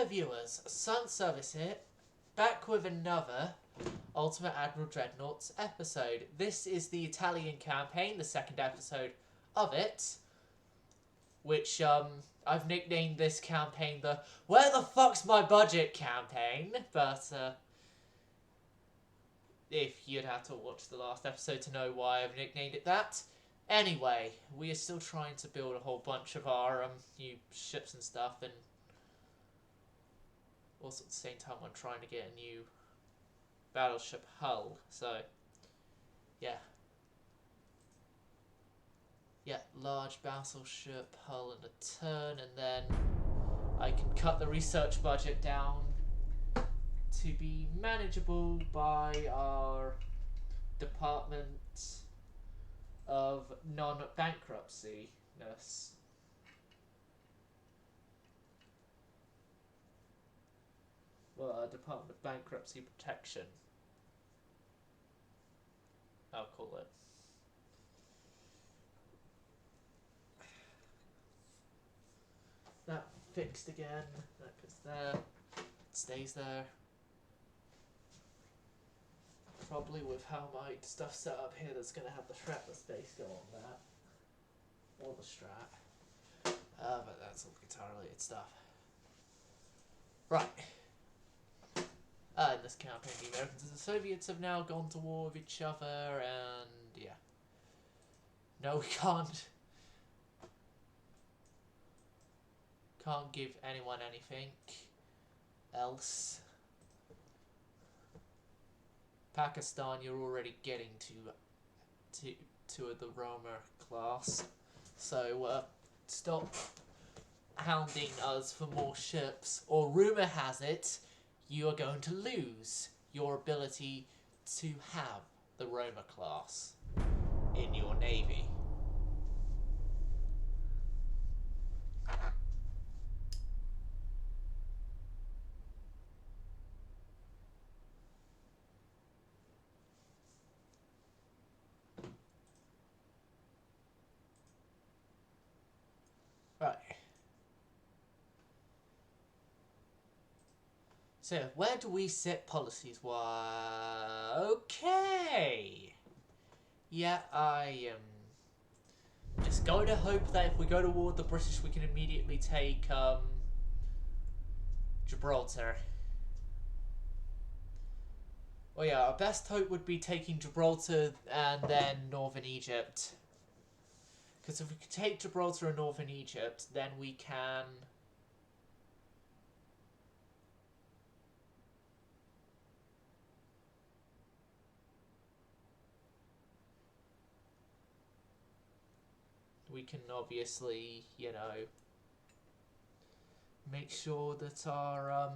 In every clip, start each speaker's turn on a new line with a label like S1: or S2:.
S1: there, viewers, Sun Service here, back with another Ultimate Admiral Dreadnoughts episode. This is the Italian campaign, the second episode of it, which I've nicknamed this campaign the "Where the fuck's my budget" campaign, but if you'd have to watch the last episode to know why I've nicknamed it that. Anyway, we are still trying to build a whole bunch of our new ships and stuff, and also at the same time I'm trying to get a new battleship hull, so yeah, large battleship hull and a turn, and then I can cut the research budget down to be manageable by our Department of Non-Bankruptcy-ness. Well, Department of Bankruptcy Protection, I'll call it. That fixed again, that goes there, it stays there. Probably with how my stuff's set up here, that's going to have the shrapnel space go on that. Or the strap. But that's all guitar related stuff. Right. In this campaign, the Americans and the Soviets have now gone to war with each other, and yeah. No, we can't give anyone anything else. Pakistan, you're already getting to the Roma class, so stop hounding us for more ships, or rumour has it you are going to lose your ability to have the Roma class in your navy. Right. So, where do we sit policies-wise? Okay! Yeah, I am just going to hope that if we go to war with the British, we can immediately take Gibraltar. Well, yeah, our best hope would be taking Gibraltar and then Northern Egypt. Because if we could take Gibraltar and Northern Egypt, then we can obviously, you know, make sure that our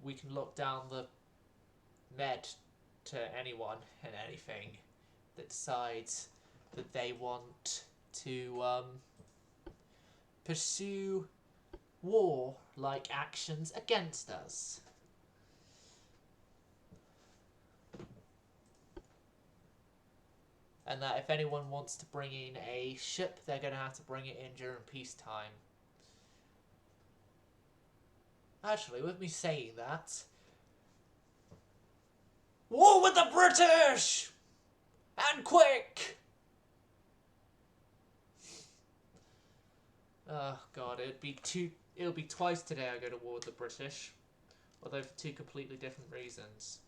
S1: we can lock down the Med to anyone and anything that decides that they want to pursue war-like actions against us. And that if anyone wants to bring in a ship, they're going to have to bring it in during peacetime. Actually, with me saying that, war with the British! And quick! Oh god, it'll be twice today I go to war with the British. Although for two completely different reasons.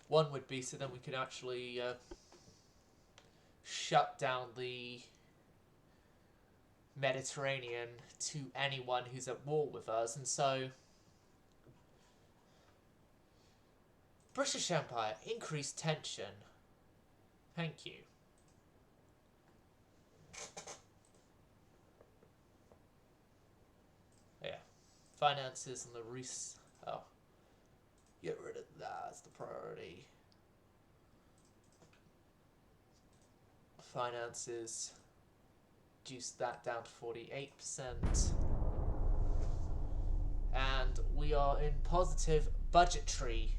S1: One would be so then we could actually shut down the Mediterranean to anyone who's at war with us, and so British Empire, increased tension. Thank you. Yeah. Finances and the oh. Get rid of that, that's the priority. Finances, reduce that down to 48%. and we are in positive budgetary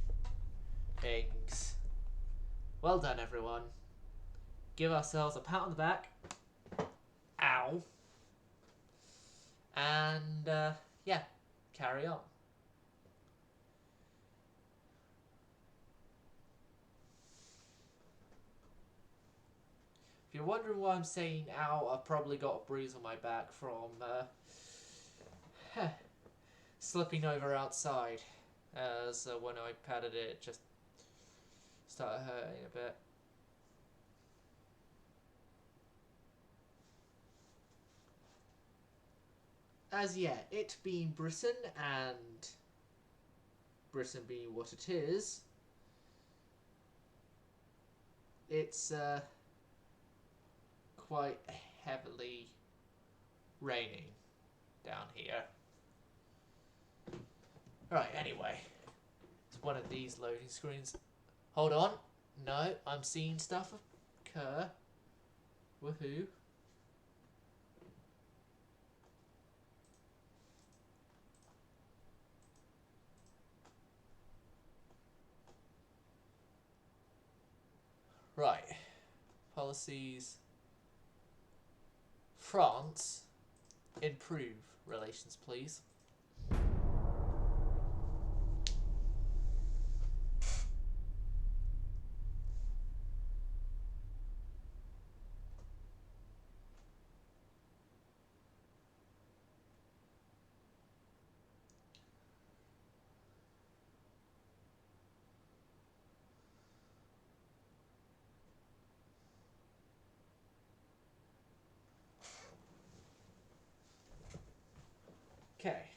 S1: things. Well done, everyone. Give ourselves a pat on the back. Ow. And, yeah, carry on. If you're wondering why I'm saying ow, I've probably got a bruise on my back from slipping over outside. As when I patted it, it just started hurting a bit. As yet, it being Britain and Britain being what it is, it's quite heavily raining down here. Right, anyway, it's one of these loading screens. Hold on. No, I'm seeing stuff occur. Woohoo. Right. Policies. France. Improve relations, please. Okay.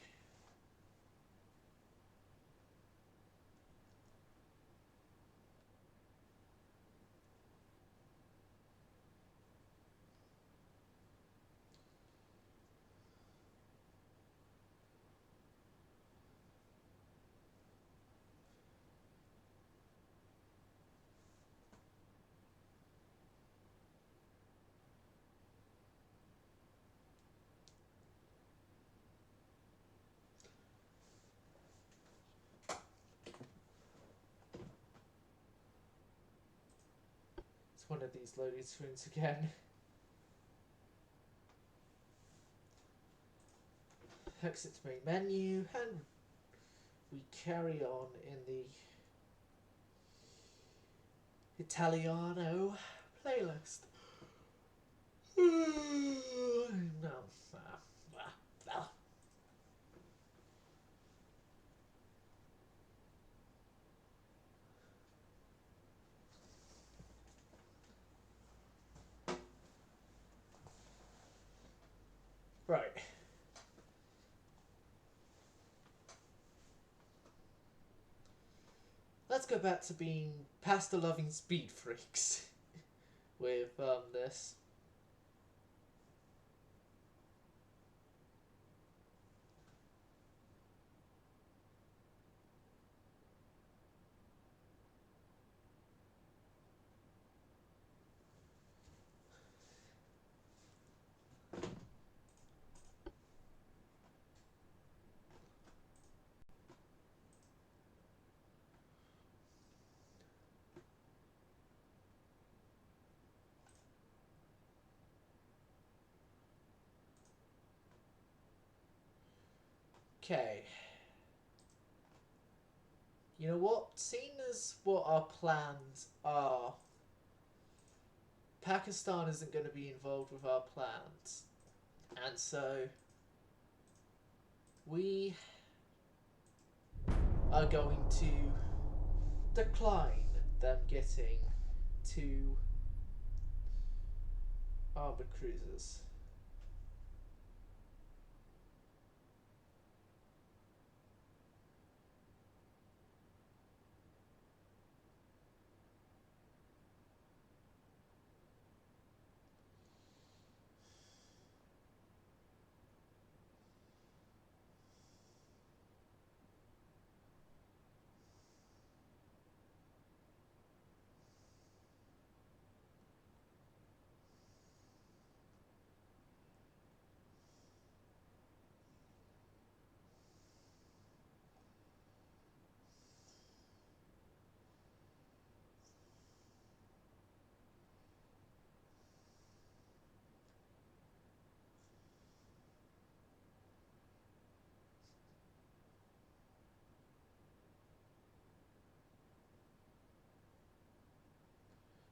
S1: It's one of these loading screens again. Exit to main menu, and we carry on in the Italiano playlist. No. Right. Let's go back to being pasta-loving speed freaks with this. Okay. You know what? Seeing as what our plans are, Pakistan isn't going to be involved with our plans. And so we are going to decline them getting 2 armoured cruisers.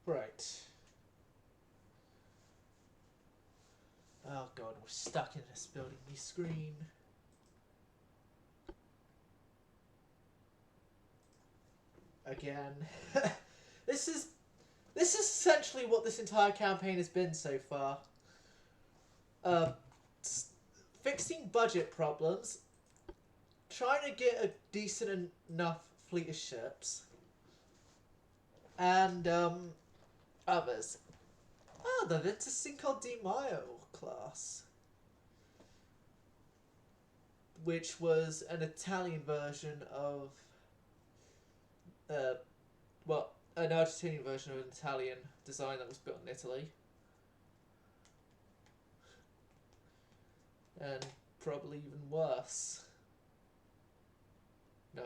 S1: Right. Oh god, we're stuck in this building. Me screen. Again. This is essentially what this entire campaign has been so far. Fixing budget problems, trying to get a decent enough fleet of ships, and others. Oh, there's this thing called admiral class, which was an Italian version of, an Argentinian version of an Italian design that was built in Italy. And probably even worse. No,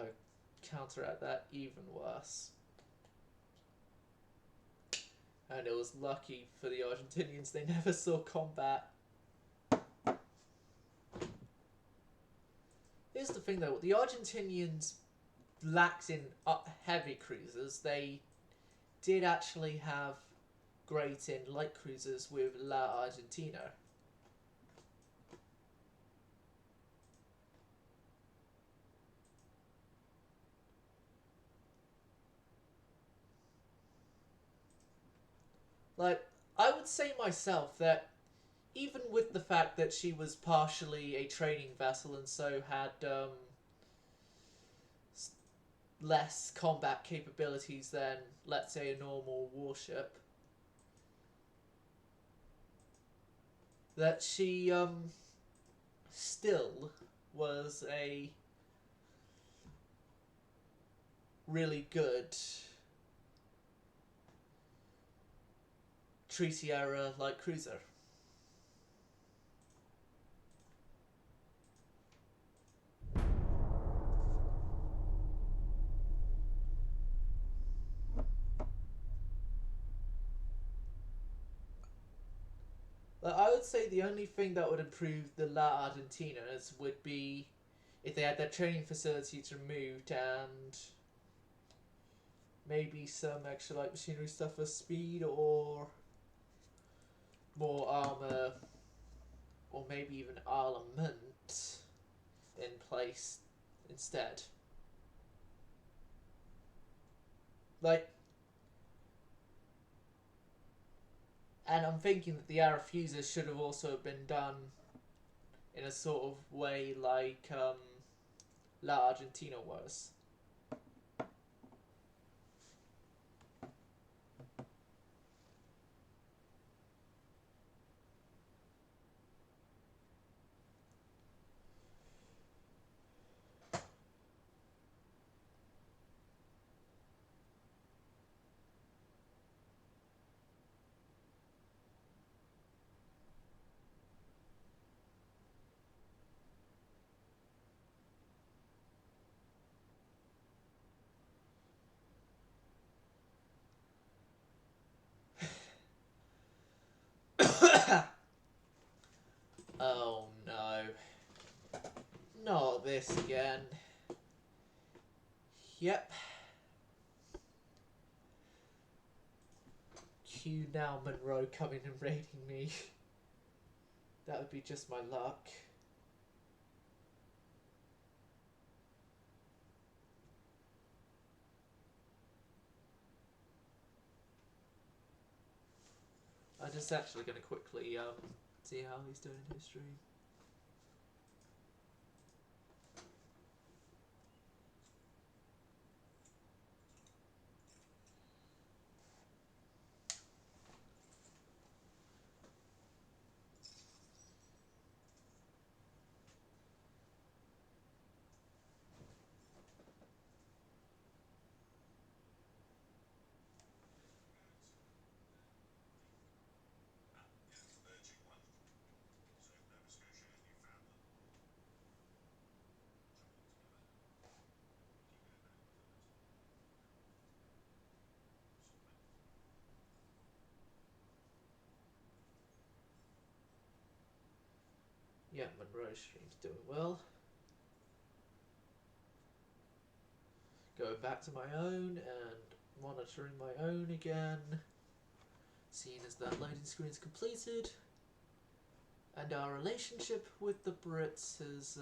S1: counteract that, even worse. And it was lucky for the Argentinians, they never saw combat. Here's the thing though, the Argentinians lacked in heavy cruisers. They did actually have great in light cruisers with La Argentina. Like, I would say myself that even with the fact that she was partially a training vessel and so had less combat capabilities than, let's say, a normal warship, that she still was a really good treaty era light cruiser. I would say the only thing that would improve the La Argentinas would be if they had their training facilities removed and maybe some extra light machinery stuff for speed or more armor or maybe even armament in place instead. Like, and I'm thinking that the arrow fuses should have also been done in a sort of way like La Argentina was. Oh no. Not this again. Yep. Q now Monroe coming and raiding me. That would be just my luck. I'm just actually going to quickly see how he's doing in history. Yeah, Monroe stream's doing well. Going back to my own and monitoring my own again. Seeing as that loading screen is completed, and our relationship with the Brits has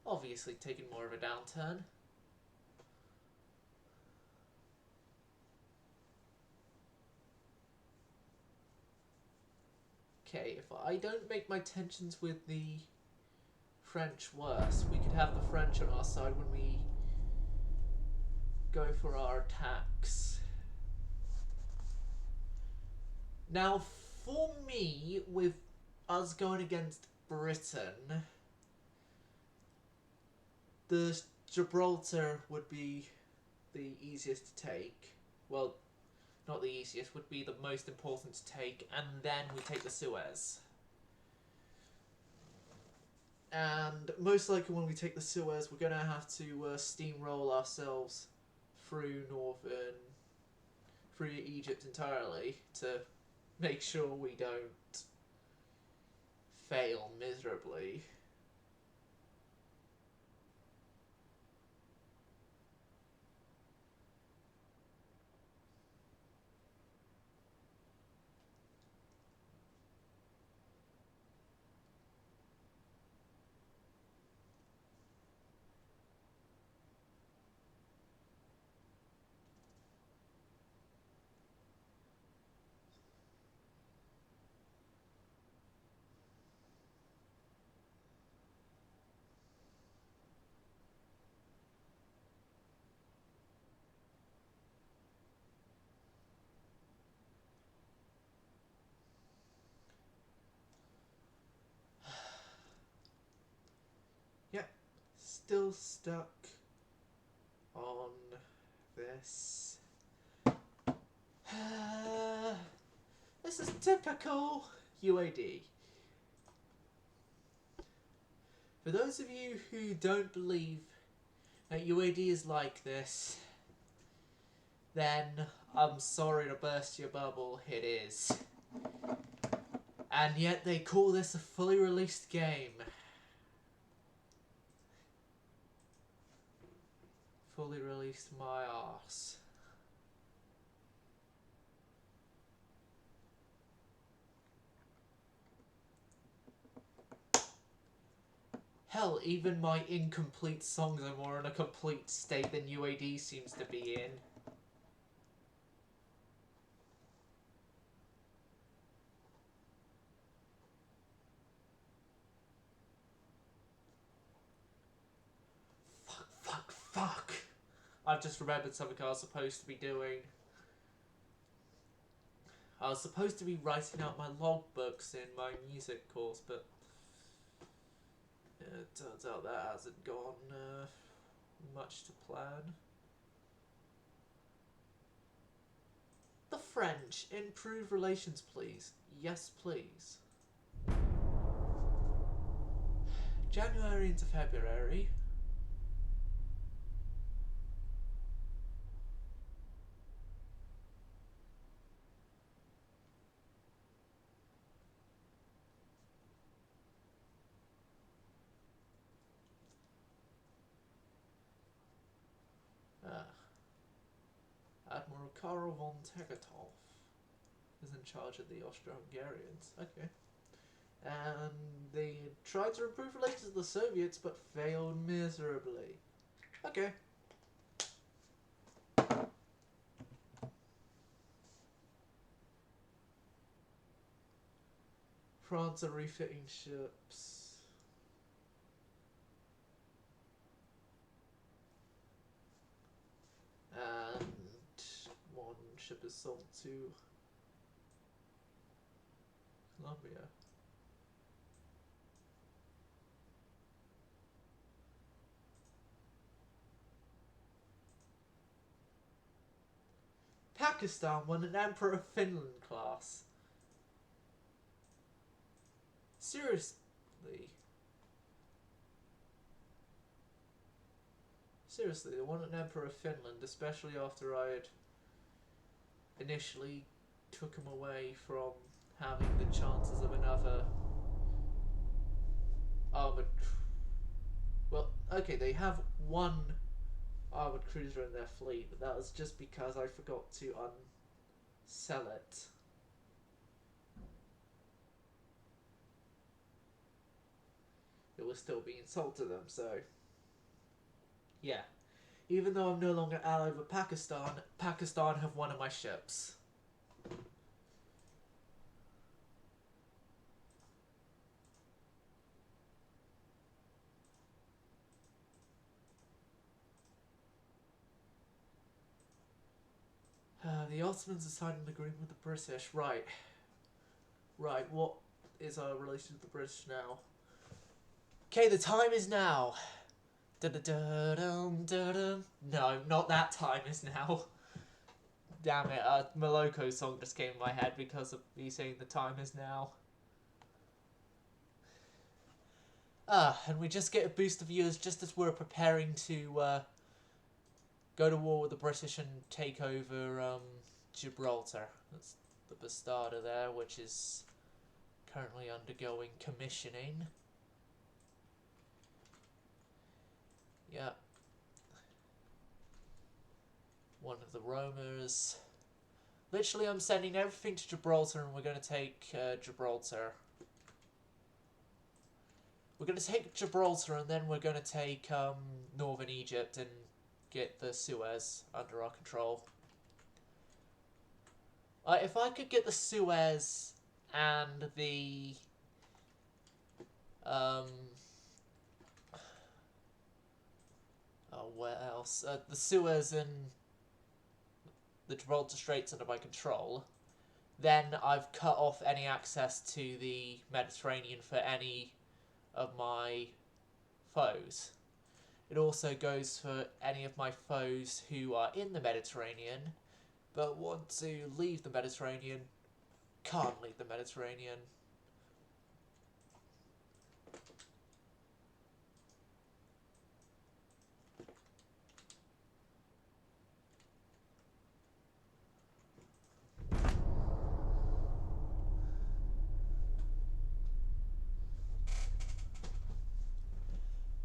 S1: obviously taken more of a downturn. Okay, if I don't make my tensions with the French worse, we could have the French on our side when we go for our attacks. Now, for me, with us going against Britain, the Gibraltar would be the easiest to take. Well, not the easiest, would be the most important to take, and then we take the Suez. And most likely when we take the Suez, we're going to have to steamroll ourselves through through Egypt entirely to make sure we don't fail miserably. Yep, still stuck on this. This is typical UAD. For those of you who don't believe that UAD is like this, then I'm sorry to burst your bubble, it is. And yet they call this a fully released game. Fully released my arse. Hell, even my incomplete songs are more in a complete state than UAD seems to be in. Fuck. I've just remembered something I was supposed to be doing. I was supposed to be writing out my logbooks in my music course, but it turns out that hasn't gone much to plan. The French, improve relations, please. Yes, please. January into February. Admiral Karl von Tegethoff is in charge of the Austro-Hungarians. Okay. And they tried to improve relations with the Soviets, but failed miserably. Okay. France are refitting ships. And one ship is sold to Colombia. Pakistan won an Emperor of Finland class. Seriously? Seriously, they won an Emperor of Finland, especially after I had initially took him away from having the chances of another armored... Well, okay, they have one armoured cruiser in their fleet, but that was just because I forgot to unsell it. It was still being sold to them, so yeah. Even though I'm no longer allied with Pakistan, Pakistan have one of my ships. The Ottomans have signed an agreement with the British. Right. Right, what is our relation to the British now? Okay, the time is now. No, not that time is now. Damn it, a Moloko song just came in my head because of me saying the time is now. And we just get a boost of viewers just as we're preparing to go to war with the British and take over Gibraltar. That's the Bastarda there, which is currently undergoing commissioning. Yeah. One of the roamers. Literally, I'm sending everything to Gibraltar and we're going to take Gibraltar. We're going to take Gibraltar and then we're going to take northern Egypt and get the Suez under our control. If I could get the Suez and the where else? The Suez and the Gibraltar Straits under my control, then I've cut off any access to the Mediterranean for any of my foes. It also goes for any of my foes who are in the Mediterranean but want to leave the Mediterranean, can't leave the Mediterranean.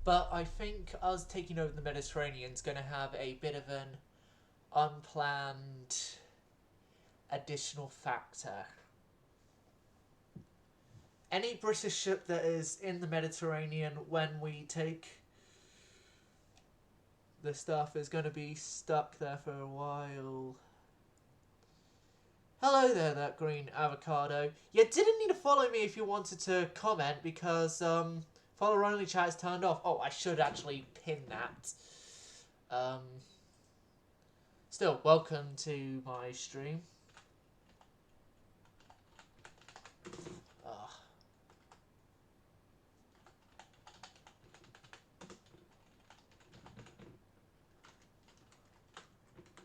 S1: But I think us taking over the Mediterranean is going to have a bit of an unplanned additional factor. Any British ship that is in the Mediterranean when we take the stuff is going to be stuck there for a while. Hello there, that green avocado. You didn't need to follow me if you wanted to comment because follower only chat is turned off. Oh, I should actually pin that. Still, welcome to my stream.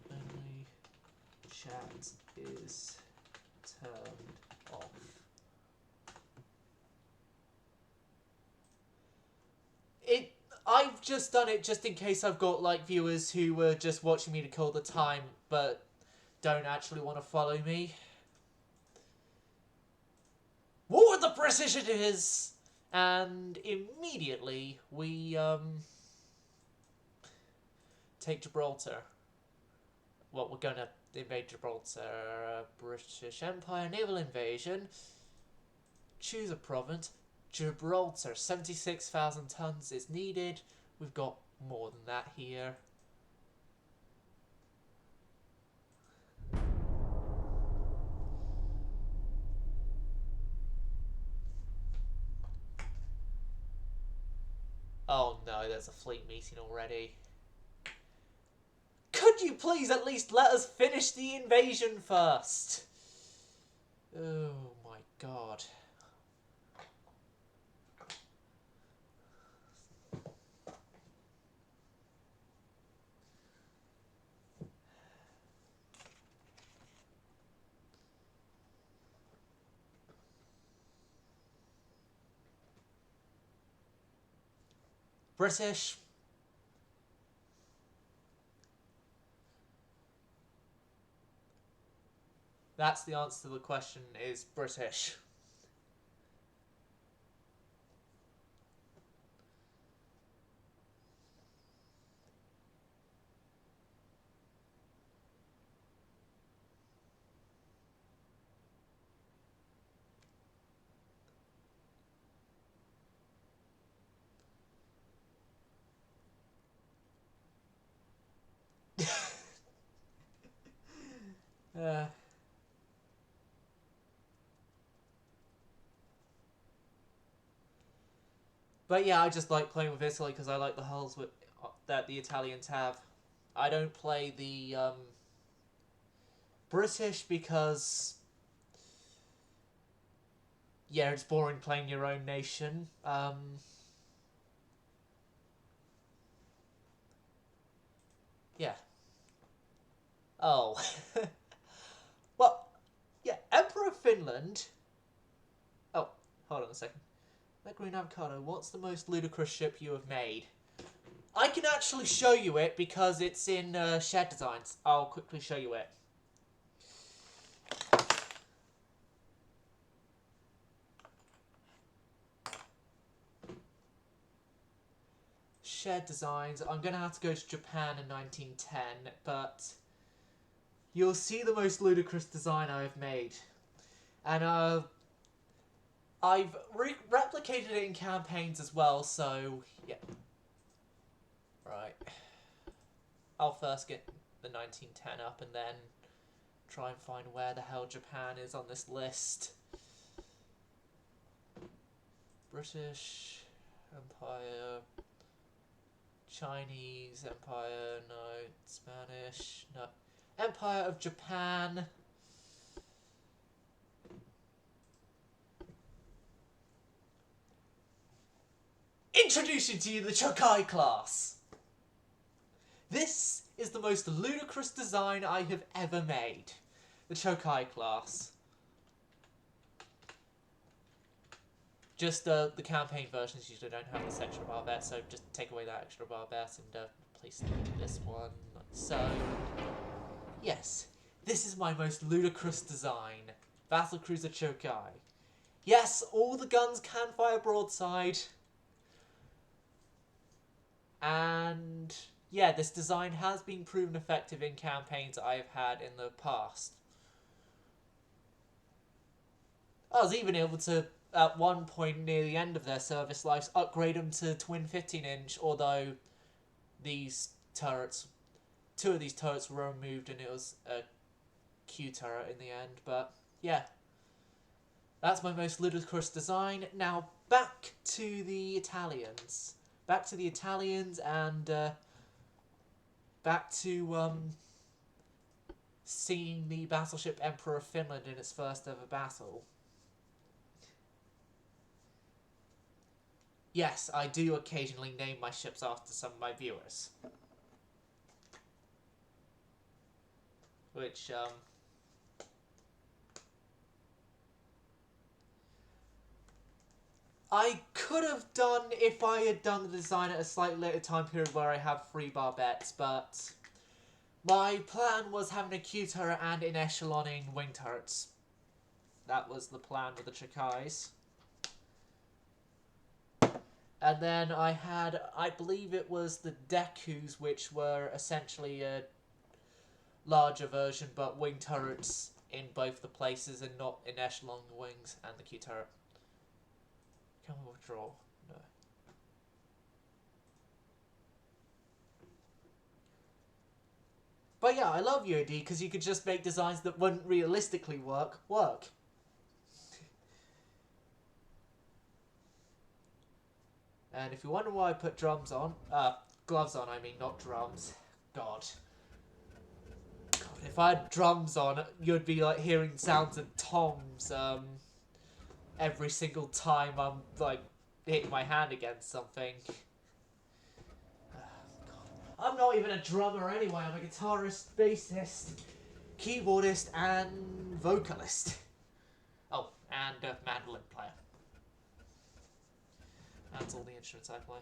S1: Only chat is turned off. I've just done it just in case I've got like viewers who were just watching me to kill the time but don't actually want to follow me. War with the British it is! And immediately we take Gibraltar. Well, we're gonna invade Gibraltar. British Empire, naval invasion. Choose a province. Gibraltar, 76,000 tons is needed. We've got more than that here. Oh no, there's a fleet meeting already. Could you please at least let us finish the invasion first? Oh my god. British. That's the answer to the question, is British. Uh, but yeah, I just like playing with Italy because I like the hulls that the Italians have. I don't play the British because yeah, it's boring playing your own nation. Yeah. Oh. Well, yeah, Emperor of Finland. Oh, hold on a second. That green avocado, what's the most ludicrous ship you have made? I can actually show you it because it's in Shared Designs. I'll quickly show you it. Shared Designs. I'm going to have to go to Japan in 1910, but you'll see the most ludicrous design I've made. And I've replicated it in campaigns as well, so yeah. Right. I'll first get the 1910 up and then try and find where the hell Japan is on this list. British Empire, Chinese Empire, no, Spanish, no. Empire of Japan. Introducing to you the Chokai class. This is the most ludicrous design I have ever made. The Chokai class. Just the campaign versions usually don't have this extra barbette, so just take away that extra barbette and place this one like so. Yes, this is my most ludicrous design. Battlecruiser Chokai. Yes, all the guns can fire broadside. And yeah, this design has been proven effective in campaigns I have had in the past. I was even able to, at one point near the end of their service lives, upgrade them to twin 15-inch, although these turrets, two of these turrets were removed and it was a Q turret in the end, but yeah. That's my most ludicrous design. Now, back to the Italians. Back to the Italians and back to seeing the battleship Emperor of Finland in its first ever battle. Yes, I do occasionally name my ships after some of my viewers. Which, I could have done if I had done the design at a slightly later time period where I have 3 barbettes, but my plan was having a Q turret and in echeloning wing turrets. That was the plan with the Chakais. And then I had, I believe it was the Dekus, which were essentially a larger version, but wing turrets in both the places and not in echelon wings and the Q turret. Can we withdraw? No. But yeah, I love UAD because you could just make designs that wouldn't realistically work. And if you wonder why I put gloves on, I mean, not drums. God, if I had drums on, you'd be like hearing sounds of toms every single time I'm like hitting my hand against something. I'm not even a drummer anyway. I'm a guitarist, bassist, keyboardist, and vocalist. Oh, and a mandolin player. That's all the instruments I play.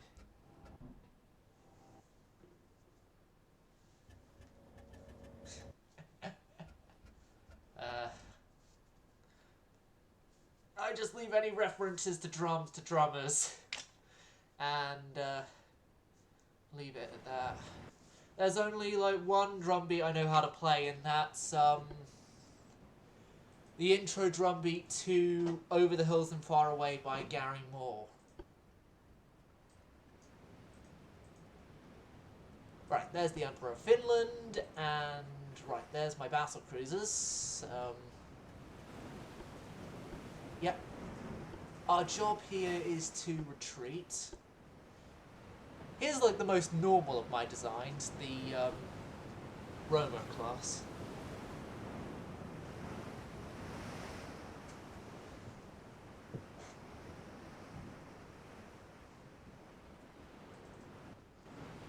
S1: I just leave any references to drums to drummers. And leave it at that. There's only like one drum beat I know how to play, and that's the intro drum beat to Over the Hills and Far Away by Gary Moore. Right, there's the Emperor of Finland, and right, there's my battle cruisers. Yep. Our job here is to retreat. Here's like the most normal of my designs, the Roma class.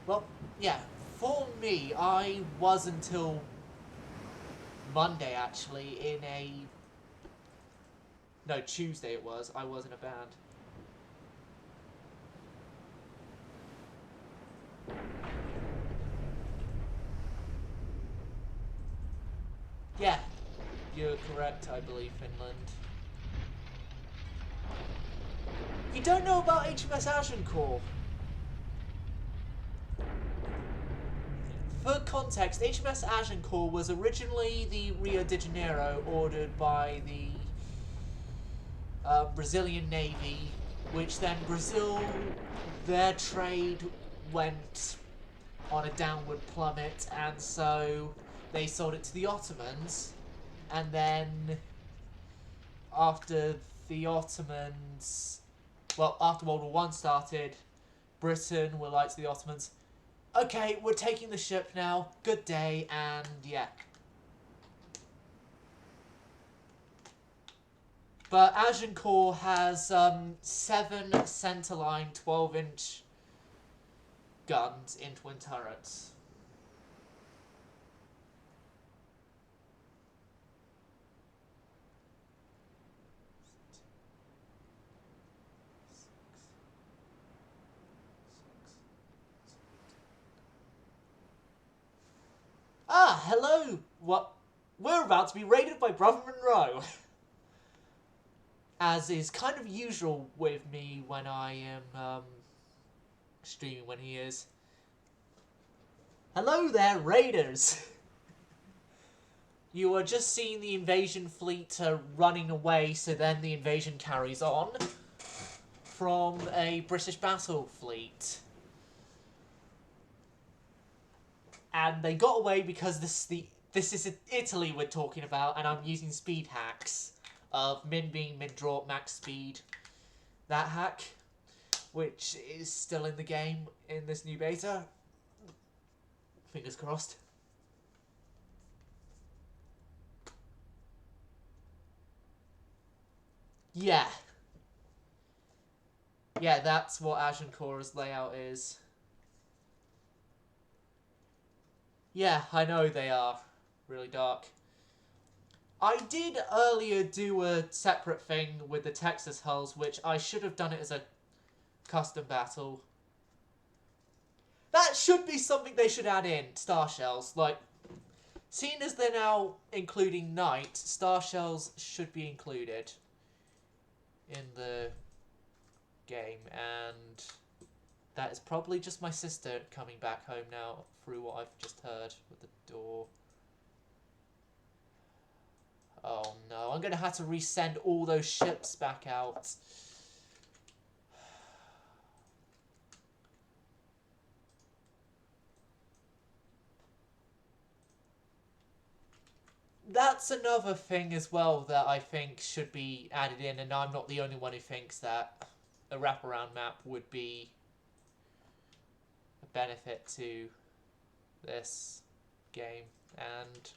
S1: Well, yeah, for me, I was until Monday actually in a... No, Tuesday it was. I was in a band. Yeah, you're correct, I believe, Finland. You don't know about HMS Agincourt? For context, HMS Agincourt was originally the Rio de Janeiro ordered by the Brazilian Navy, which then Brazil, their trade went on a downward plummet, and so they sold it to the Ottomans, and then after the Ottomans, well, after World War One started, Britain were like to the Ottomans, okay, we're taking the ship now, good day, and yeah. But Agincourt has 7 centerline 12-inch guns in twin turrets. Ah, hello! What? We're about to be raided by Brother Monroe! As is kind of usual with me when I am streaming when he is. Hello there, raiders! You are just seeing the invasion fleet running away, so then the invasion carries on from a British battle fleet. And they got away because this is Italy we're talking about, and I'm using speed hacks of min being min drop max speed. That hack, which is still in the game in this new beta. Fingers crossed. Yeah. Yeah, that's what Agincourt's layout is. Yeah, I know they are really dark. I did earlier do a separate thing with the Texas hulls, which I should have done it as a custom battle. That should be something they should add in, star shells. Like, seeing as they're now including night, star shells should be included in the game, and that is probably just my sister coming back home now through what I've just heard with the door. Oh no, I'm gonna have to resend all those ships back out. That's another thing as well that I think should be added in, and I'm not the only one who thinks that a wraparound map would be a benefit to this game. And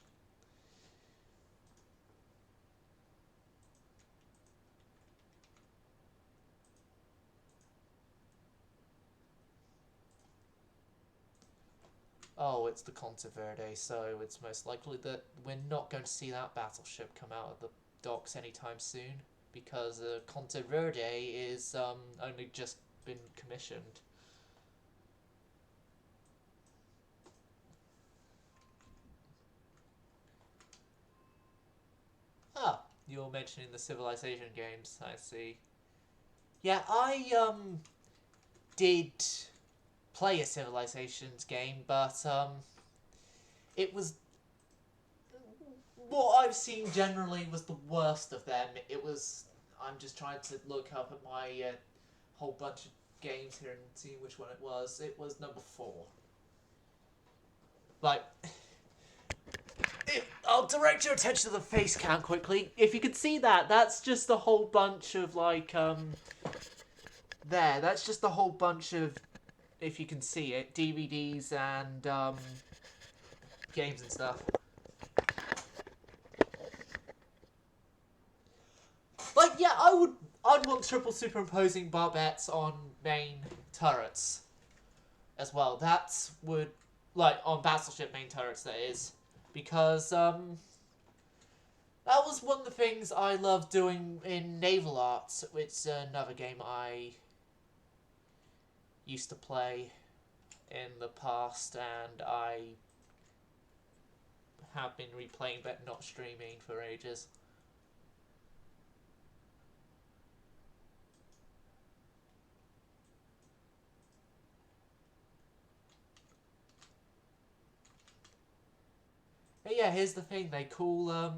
S1: oh, it's the Conte Verde, so it's most likely that we're not going to see that battleship come out of the docks anytime soon, because Conte Verde is only just been commissioned. Ah, you're mentioning the Civilization games, I see. Yeah, I did play a Civilizations game, but it was what I've seen generally was the worst of them. It was, I'm just trying to look up at my whole bunch of games here and see which one it was. It was number 4. Like, I'll direct your attention to the face cam quickly. If you could see that, that's just a whole bunch of, like, there. That's just a whole bunch of, if you can see it, DVDs and, games and stuff. Like, yeah, I'd want triple superimposing barbettes on main turrets as well. That would, like, on battleship main turrets, that is. Because, that was one of the things I loved doing in Naval Arts, which is another game I used to play in the past, and I have been replaying but not streaming for ages. But yeah, here's the thing, they call, oh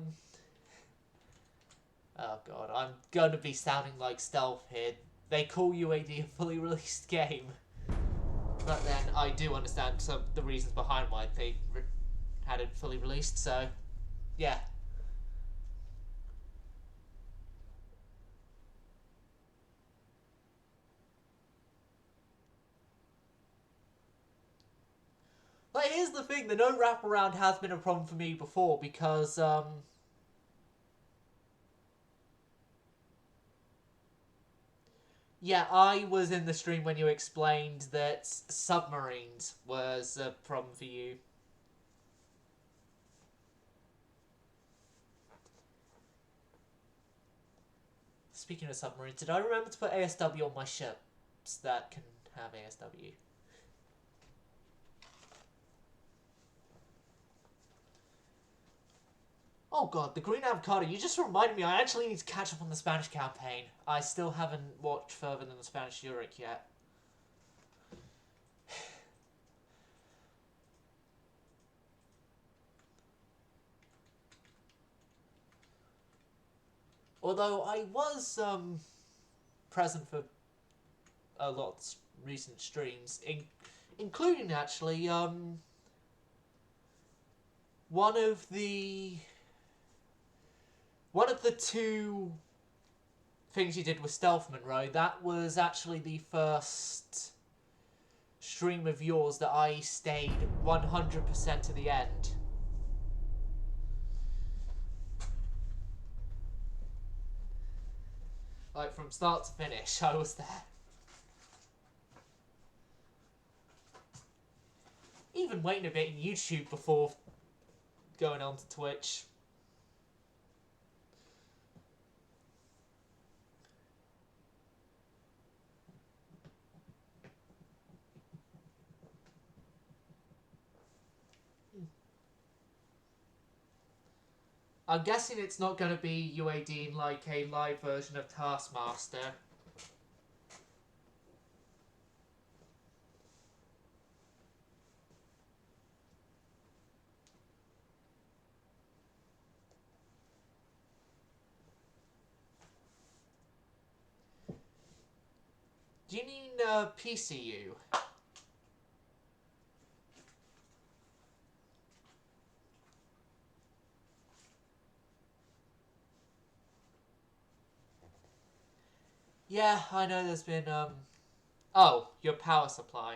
S1: god, I'm going to be sounding like Stealth here. They call UAD a fully released game. But then I do understand some of the reasons behind why they had it fully released, so yeah. Like, here's the thing, the no wraparound has been a problem for me before because, yeah, I was in the stream when you explained that submarines was a problem for you. Speaking of submarines, did I remember to put ASW on my ships that can have ASW? Oh god, the Green Avocado, you just reminded me I actually need to catch up on the Spanish campaign. I still haven't watched further than the Spanish Euric yet. Although I was present for a lot of recent streams, including actually one of the two things you did with Stealth Monroe, that was actually the first stream of yours that I stayed 100% to the end. Like, from start to finish, I was there. Even waiting a bit in YouTube before going on to Twitch. I'm guessing it's not going to be UAD in like a live version of Taskmaster. Do you mean PCU? Yeah, I know there's been, oh, your power supply.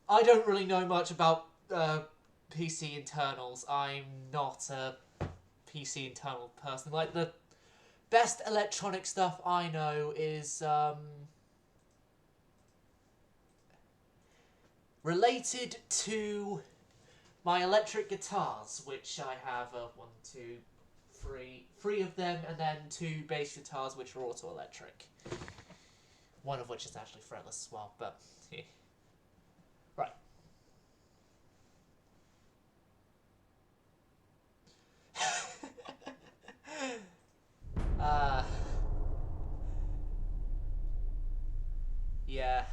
S1: I don't really know much about PC internals. I'm not a PC internal person. Like, the best electronic stuff I know is, related to my electric guitars, which I have, three of them, and then 2 bass guitars which are auto electric. One of which is actually fretless as well, but yeah. Right. Yeah.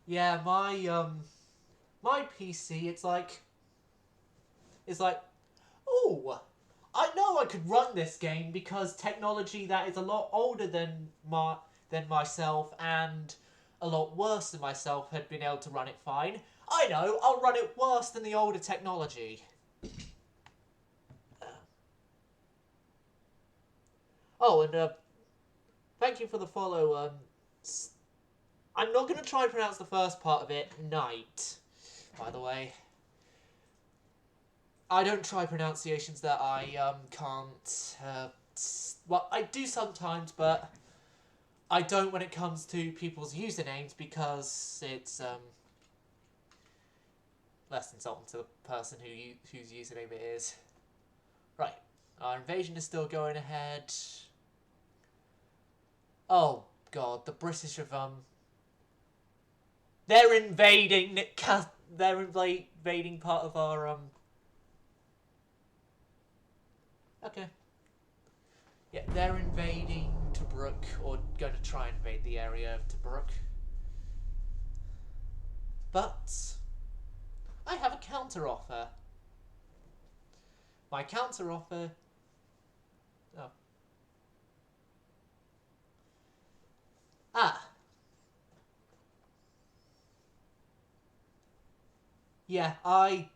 S1: Yeah, my my PC, it's like, oh, I know I could run this game because technology that is a lot older than myself and a lot worse than myself had been able to run it fine. I know, I'll run it worse than the older technology. Oh, and thank you for the follow. I'm not going to try and pronounce the first part of it, night, by the way. I don't try pronunciations that I can't. Well, I do sometimes, but I don't when it comes to people's usernames because it's less insulting to the person whose username it is. Right, our invasion is still going ahead. Oh God, the British have they're invading. They're invading part of our Okay. Yeah, they're invading Tobruk, or going to try and invade the area of Tobruk. But I have a counter-offer. My counter-offer... Oh. Ah. Yeah,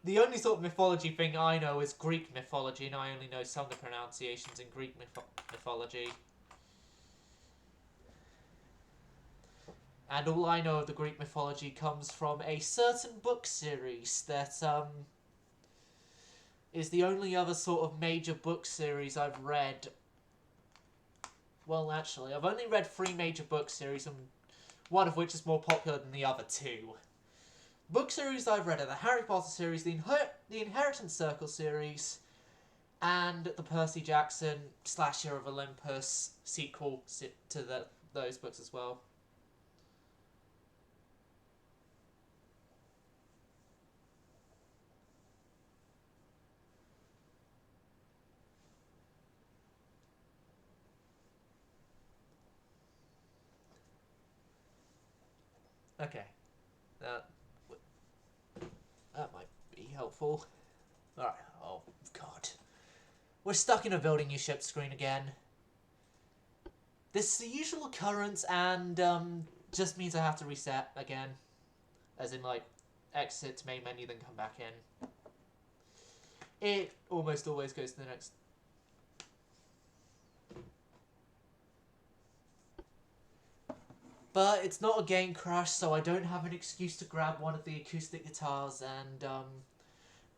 S1: the only sort of mythology thing I know is Greek mythology, and I only know some of the pronunciations in Greek mythology. And all I know of the Greek mythology comes from a certain book series that is the only other sort of major book series I've read. Well, actually, I've only read 3 major book series, and one of which is more popular than the other 2. Book series I've read are the Harry Potter series, the Inheritance Circle series, and the Percy Jackson / Hero of Olympus sequel to those books as well. Okay, that might be helpful. Alright, oh God. We're stuck in a building your ship screen again. This is the usual occurrence and just means I have to reset again. As in, like, exit to main menu, then come back in. It almost always goes to the next. But it's not a game crash, so I don't have an excuse to grab one of the acoustic guitars and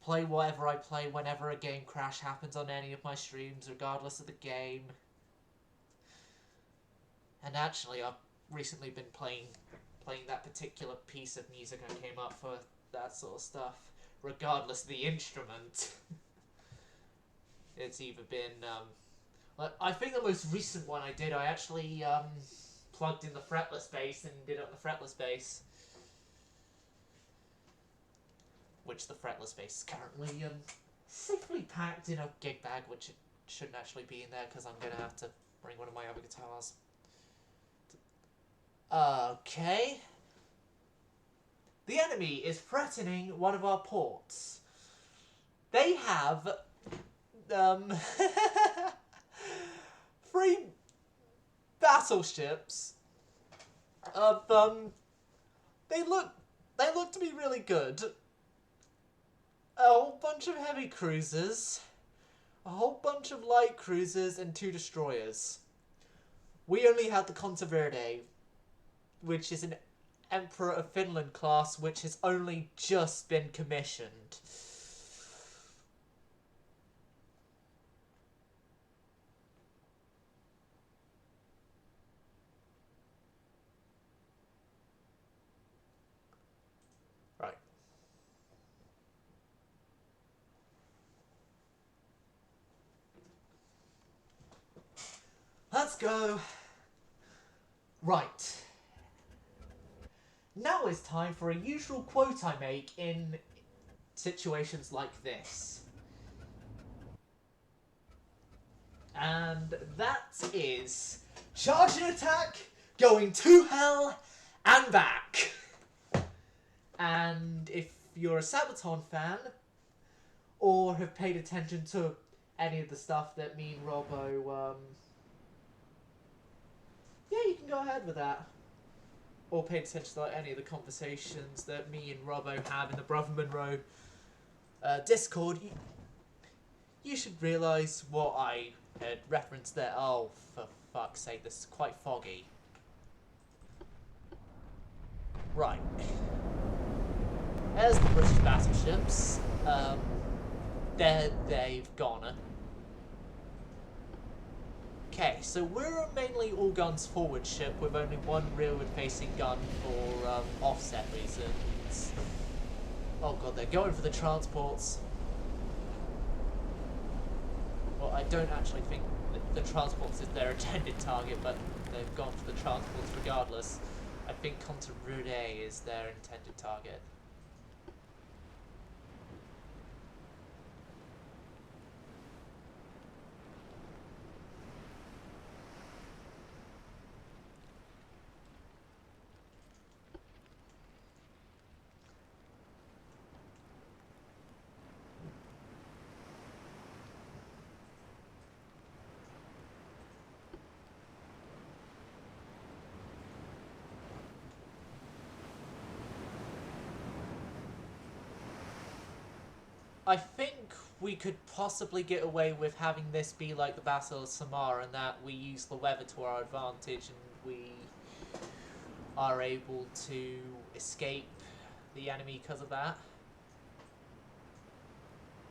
S1: play whatever I play whenever a game crash happens on any of my streams, regardless of the game. And actually, I've recently been playing that particular piece of music I came up for that sort of stuff, regardless of the instrument. It's either been, I think the most recent one I did, I actually plugged in the fretless bass and did it on the fretless bass. Which the fretless bass is currently safely packed in a gig bag, which it shouldn't actually be in there because I'm going to have to bring one of my other guitars. Okay. The enemy is threatening one of our ports. They have 3 battleships of they look to be really good. A whole bunch of heavy cruisers, a whole bunch of light cruisers, and 2 destroyers. We only had the Contaverde, which is an Emperor of Finland class, which has only just been commissioned. Right. Let's go. Right. Now is time for a usual quote I make in situations like this. And that is, charge and attack, going to hell and back. And if you're a Sabaton fan, or have paid attention to any of the stuff that me and Robbo, yeah, you can go ahead with that. Or paid attention to like, any of the conversations that me and Robbo have in the Brother Monroe Discord, you should realise what I had referenced there. Oh, for fuck's sake, this is quite foggy. Right. There's the British battleships. They've gone. Okay, so we're a mainly all guns forward ship with only one rearward facing gun for offset reasons. Oh god, they're going for the transports. Well, I don't actually think the transports is their intended target, but they've gone for the transports regardless. I think Conte-Rude is their intended target. I think we could possibly get away with having this be like the Battle of Samar, and that we use the weather to our advantage and we are able to escape the enemy because of that.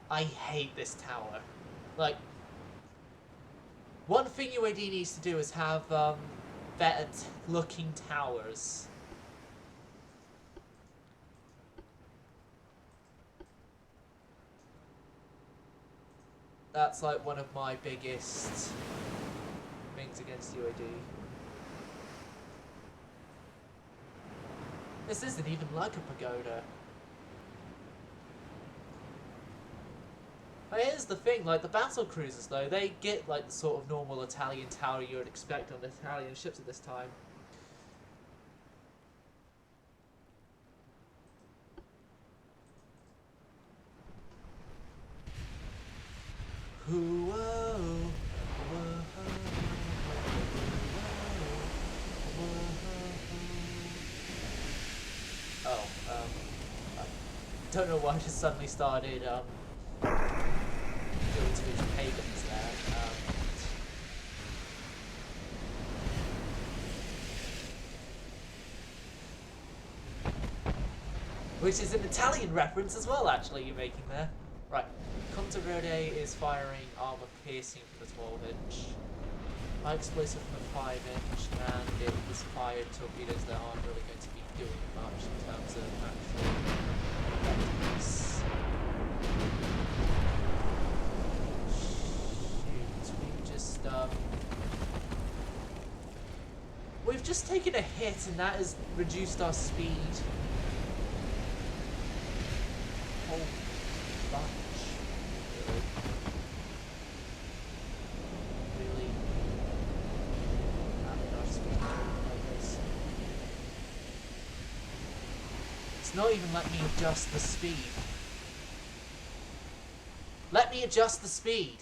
S1: I hate this tower. Like, one thing UAD needs to do is have better looking towers. That's like one of my biggest things against UAD. This isn't even like a pagoda. But here's the thing, like the battle cruisers though, they get like the sort of normal Italian tower you would expect on Italian ships at this time. Oh, I don't know why I just suddenly started doing Twitch pagans there. Which is an Italian reference as well, actually, you're making there. Right, Conte-Rude is firing armor piercing from the 12-inch, high explosive from the 5-inch, and it was fired torpedoes that aren't really going to be doing much in terms of actual effectiveness. Shoot, we've just taken a hit, and that has reduced our speed. Holy bunch. Really? Having our speed like this. It's not even letting me adjust the speed. Let me adjust the speed.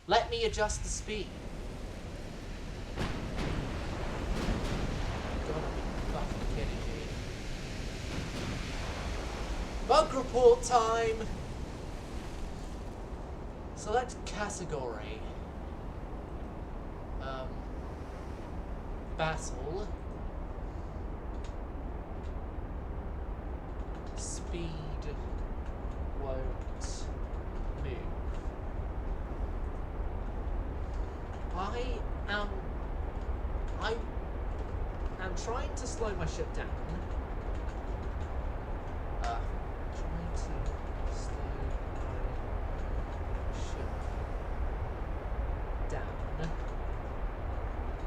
S1: Let me adjust the speed. Bug report time! Select category. Battle. Speed won't move. I am trying to slow my ship down.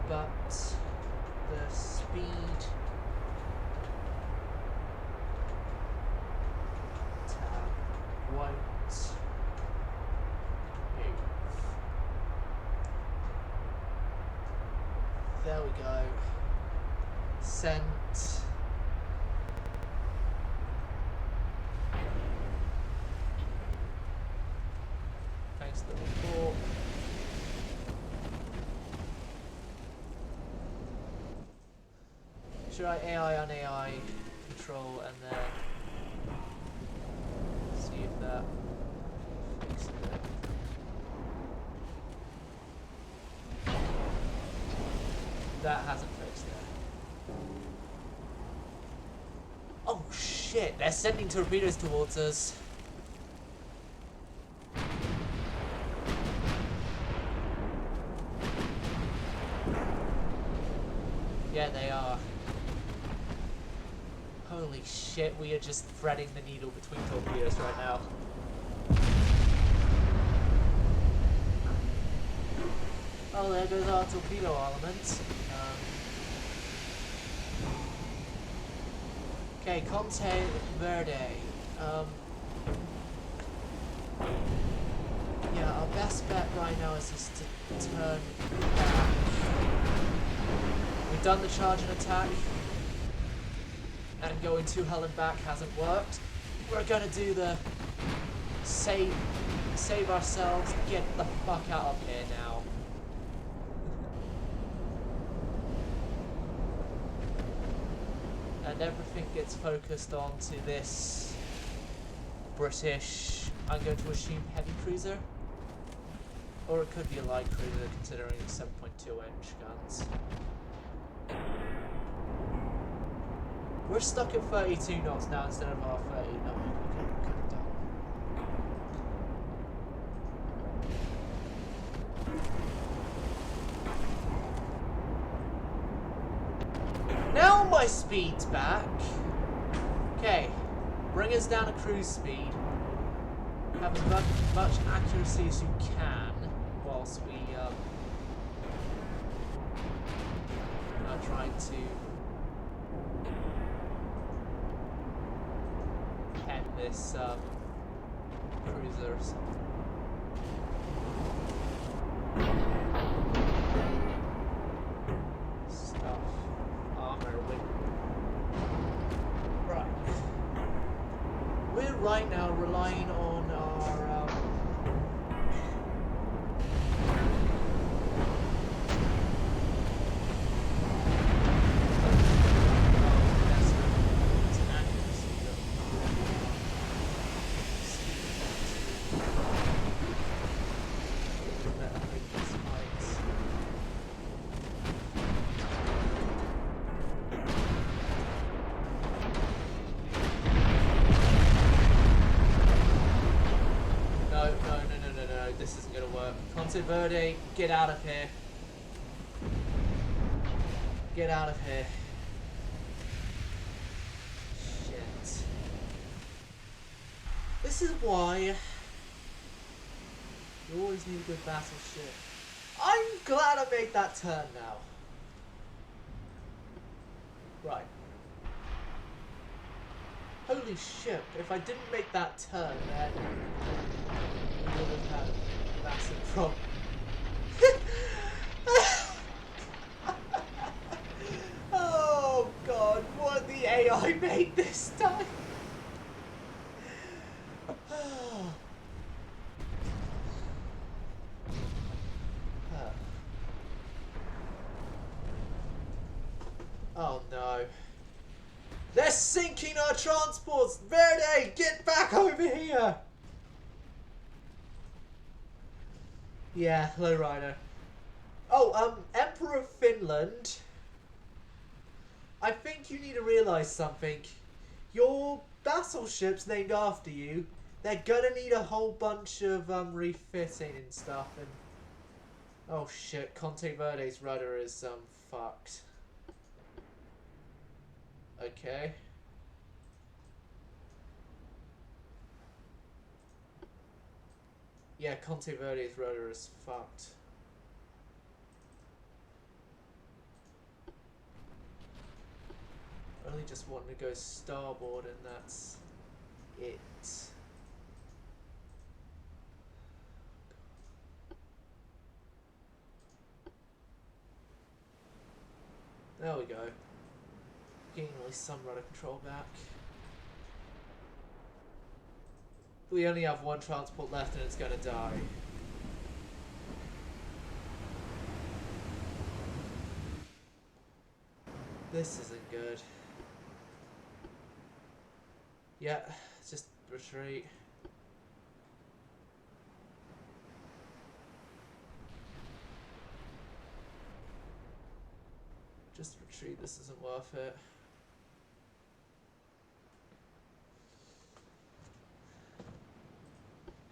S1: But the speed tab won't move. There we go. Sent. try AI on AI control and then see if that fixes it. That hasn't fixed it. Oh shit, they're sending torpedoes towards us. Yeah, they are. Holy shit, we are just threading the needle between torpedoes right now. Oh, there goes our torpedo armament. Okay, Conte Verde. Yeah, our best bet right now is just to turn back. We've done the charge and attack, and going too hell and back hasn't worked. We're gonna do the save ourselves, get the fuck out of here now. And everything gets focused onto this British, I'm going to assume, heavy cruiser. Or it could be a light cruiser considering it's 7.2 inch guns. We're stuck at 32 knots now instead of our 30. No, we could have done. Now my speed's back. Okay, bring us down to cruise speed. Have as much accuracy as you can whilst we are trying to pen this cruiser or something. Stuff. Armor, right. We're right now relying on our Verde, get out of here. Get out of here. Shit. This is why you always need a good battleship. I'm glad I made that turn now. Right. Holy shit, if I didn't make that turn, then we would have had a massive problem. Oh god, what the AI made this time? Oh no. They're sinking our transports! Verde, get back over here! Yeah, lowrider. Oh, Emperor of Finland. I think you need to realise something. Your battleships named after you, they're gonna need a whole bunch of refitting and stuff. And oh shit, Conte Verde's rudder is fucked. Okay. Yeah, Conte Verde's rudder is fucked. Only just wanting to go starboard and that's it. There we go. Getting at least some rudder control back. We only have one transport left and it's gonna die. This isn't good. Yeah, just retreat. Just retreat, this isn't worth it.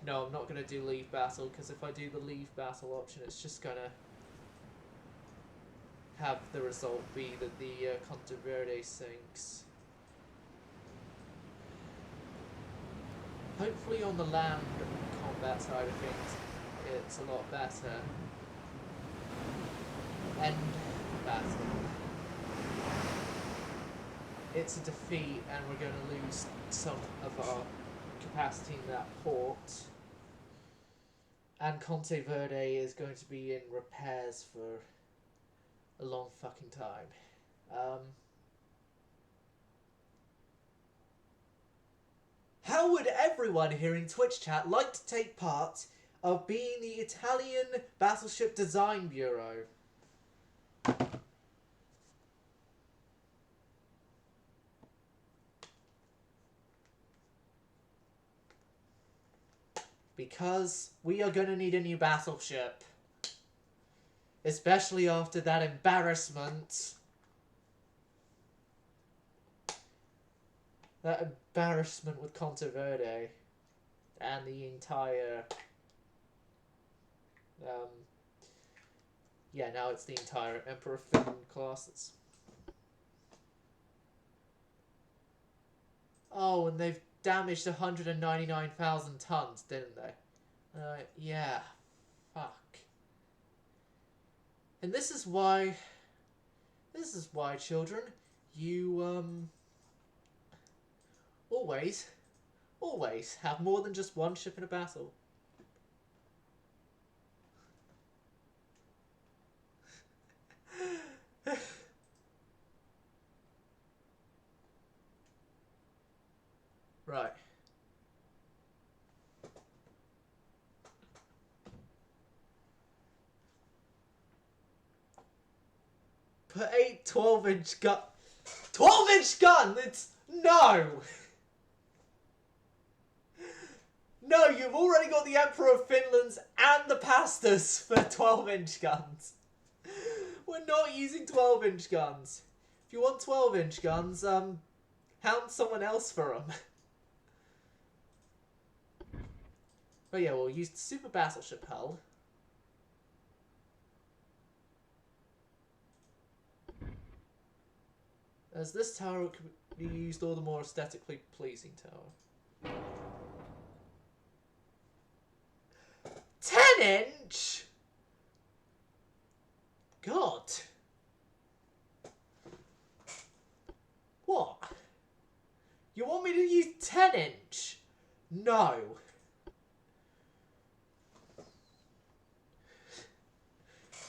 S1: No, I'm not going to do leave battle, because if I do the leave battle option, it's just going to have the result be that the Conte Verde sinks. Hopefully on the land combat side of things, it's a lot better. End battle. It's a defeat, and we're going to lose some of our capacity in that port. And Conte Verde is going to be in repairs for a long fucking time. How would everyone here in Twitch chat like to take part of being the Italian Battleship Design Bureau? Because we are going to need a new battleship. Especially after that embarrassment. That embarrassment with Conte Verde. And the entire... yeah, now it's the entire Emperor of Finland class. Oh, and they've damaged 199,000 tons, didn't they? Yeah. Fuck. And this is why, children, you, always have more than just one ship in a battle. Right. Put 8 12-inch gun... 12-inch gun! It's... No! No, you've already got the Emperor of Finland's and the Pastas for 12-inch guns. We're not using 12-inch guns. If you want 12-inch guns, hound someone else for them. But yeah, we'll use the Super Battleship hull. As this tower could be used all the more aesthetically pleasing tower. 10-inch? God. What? You want me to use 10-inch? No.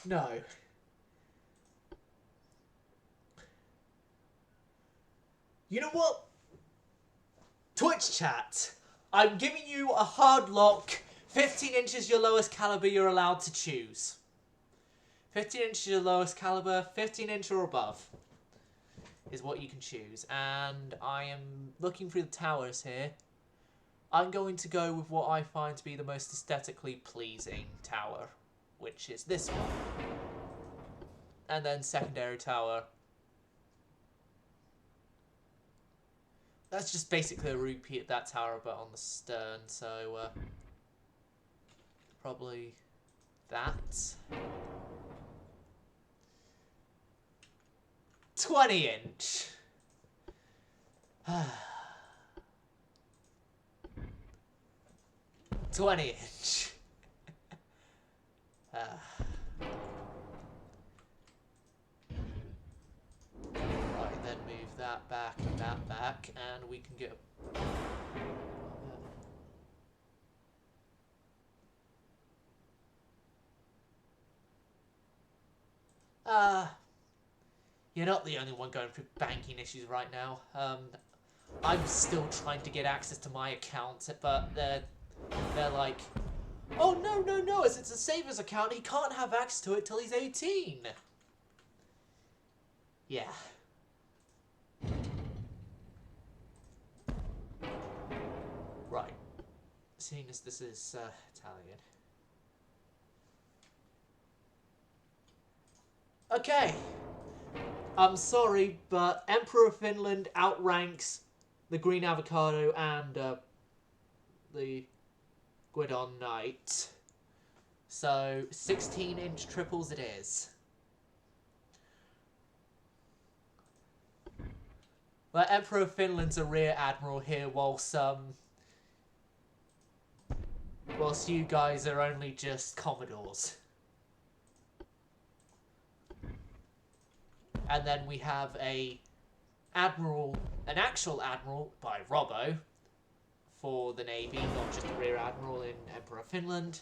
S1: No. You know what? Twitch chat, I'm giving you a hard lock. 15 inches your lowest caliber you're allowed to choose. 15 inches your lowest caliber, 15 inch or above is what you can choose. And I am looking through the towers here. I'm going to go with what I find to be the most aesthetically pleasing tower, which is this one. And then secondary tower. That's just basically a repeat of that tower, but on the stern, so probably that. 20-inch. 20-inch. Right, then move that back and that back, and we can get you're not the only one going through banking issues right now. I'm still trying to get access to my account, but they're like, oh no, as it's a savers account, he can't have access to it till he's 18. Yeah. seeing as this is Italian. Okay. I'm sorry, but Emperor of Finland outranks the Green Avocado and the Guidon Knight. So 16-inch triples it is. But Emperor of Finland's a rear admiral here, whilst you guys are only just commodores. And then we have an actual admiral by Robbo for the Navy, not just a rear admiral in Emperor of Finland.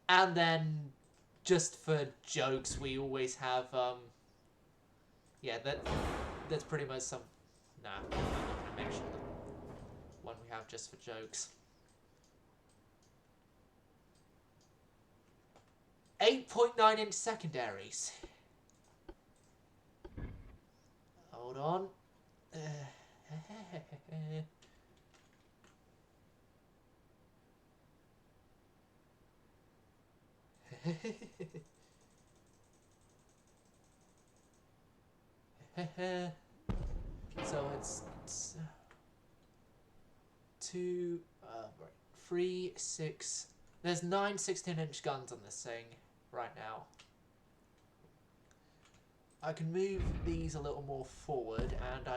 S1: And then, just for jokes, we always have, yeah, that's pretty much some... Nah, I'm not going to mention the one we have just for jokes. 8.9-inch secondaries. Hold on. So it's 2, right, 3, 6. There's 9 16-inch guns on this thing right now. I can move these a little more forward, and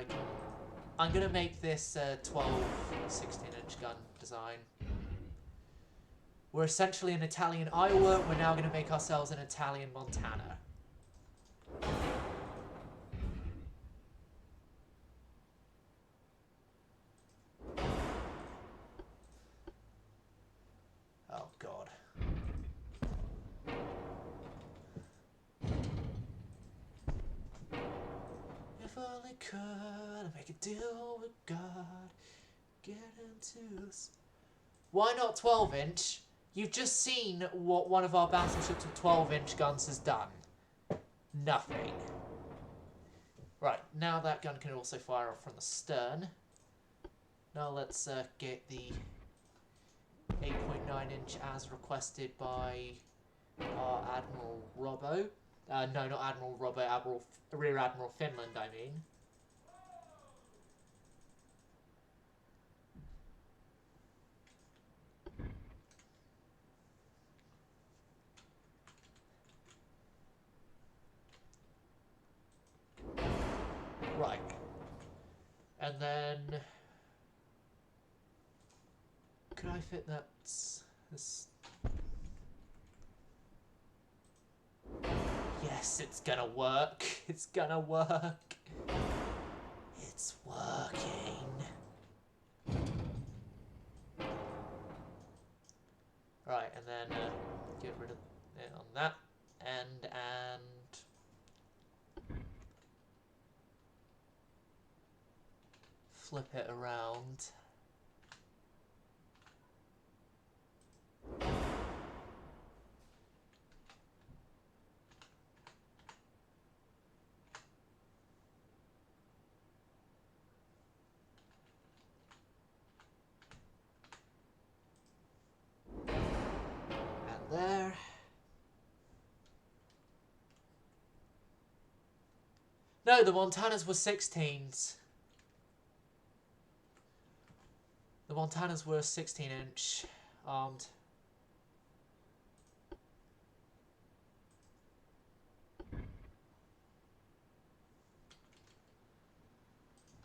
S1: I'm gonna make this 12 16-inch gun design. We're essentially an Italian Iowa. We're now gonna make ourselves an Italian Montana. Oh God. If only could make a deal with God, get into us. Why not 12-inch? You've just seen what one of our battleships with 12-inch guns has done. Nothing. Right, now that gun can also fire off from the stern. Now let's get the 8.9-inch as requested by our Admiral Robbo. No, not Admiral Robbo, Rear Admiral Finland, I mean. Right. And then... Could I fit that... this... Yes, it's gonna work. It's gonna work. It's working. Right, and then get rid of it on that end and flip it around. There. No, the Montanas were 16s. The Montanas were 16-inch armed.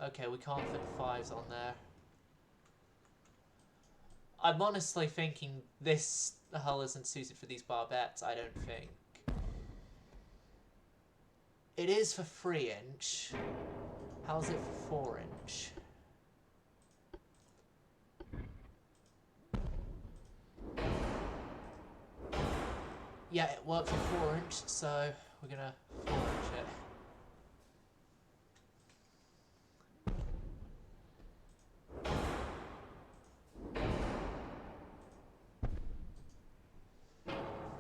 S1: Okay, we can't fit 5s on there. I'm honestly thinking this hull isn't suited for these barbettes, I don't think. It is for 3-inch. How's it for 4-inch? Yeah, it worked for 4-inch, so we're gonna 4-inch it.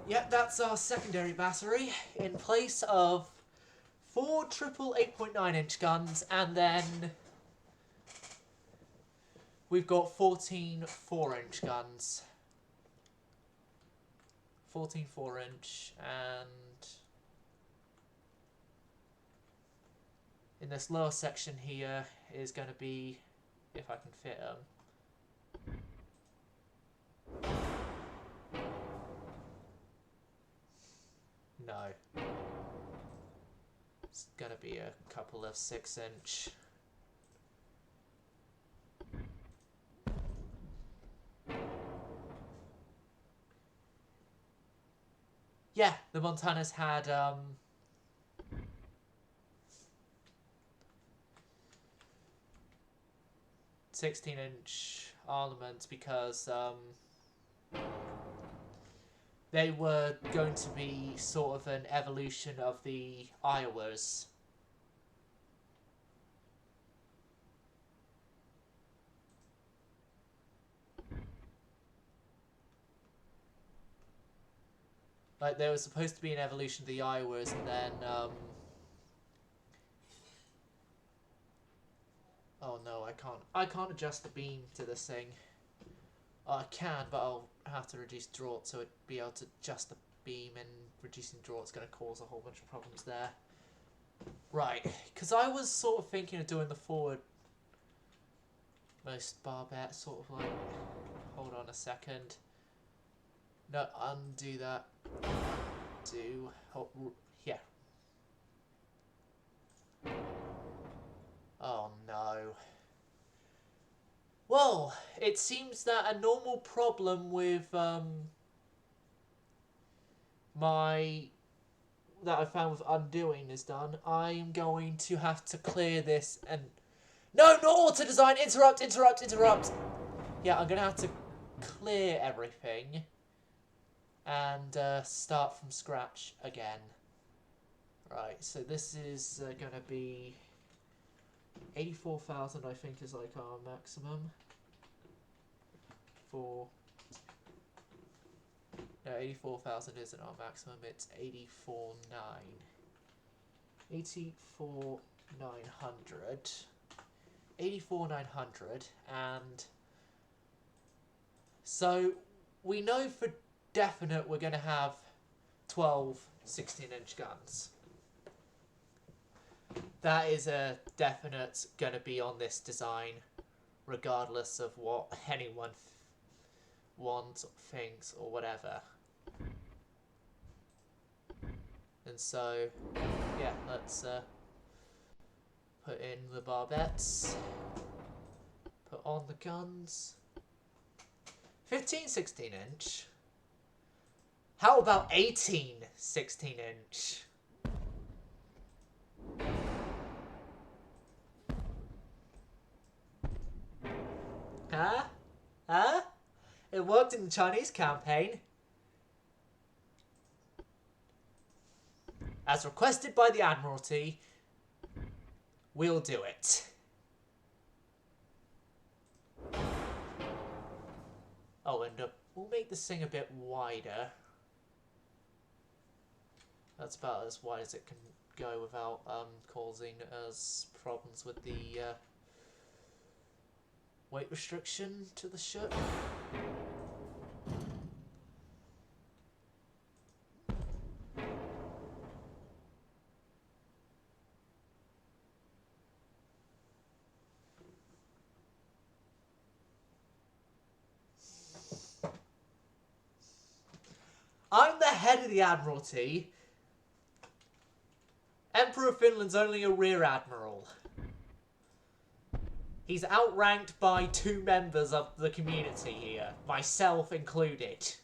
S1: Yep, that's our secondary battery in place of 4 triple 8.9-inch guns, and then We've got 14 4-inch guns. 14 4-inch, and in this lower section here is going to be, if I can fit them. No. It's going to be a couple of 6-inch. Yeah, the Montanas had 16-inch armaments because they were going to be sort of an evolution of the Iowas. Like, there was supposed to be an evolution of the Iowas, and then, oh no, I can't adjust the beam to this thing. I can, but I'll have to reduce draught, so it'd be able to adjust the beam, and reducing draught's going to cause a whole bunch of problems there. Right, because I was sort of thinking of doing the forward most barbette, sort of like, hold on a second. No, undo that. Undo. Oh, yeah. Oh no. Well, it seems that a normal problem with that I found with undoing is done. I'm going to have to clear this and... No, not auto design! Interrupt, interrupt, interrupt! Yeah, I'm going to have to clear everything and start from scratch again. Right, so this is going to be 84,000, I think, is like our maximum. For... No, 84,000 isn't our maximum, it's 84,900. 84,900. 84,900, and so we know for definite we're going to have 12 16-inch guns. That is a definite going to be on this design, regardless of what anyone wants or thinks or whatever. And so, yeah, let's put in the barbettes, put on the guns. 15 16-inch. How about 18 16-inch? Huh? Huh? It worked in the Chinese campaign. As requested by the Admiralty, we'll do it. Oh, and we'll make this thing a bit wider. That's about as wide as it can go without causing us problems with the weight restriction to the ship. I'm the head of the Admiralty. Emperor of Finland's only a rear admiral. He's outranked by 2 members of the community here, myself included.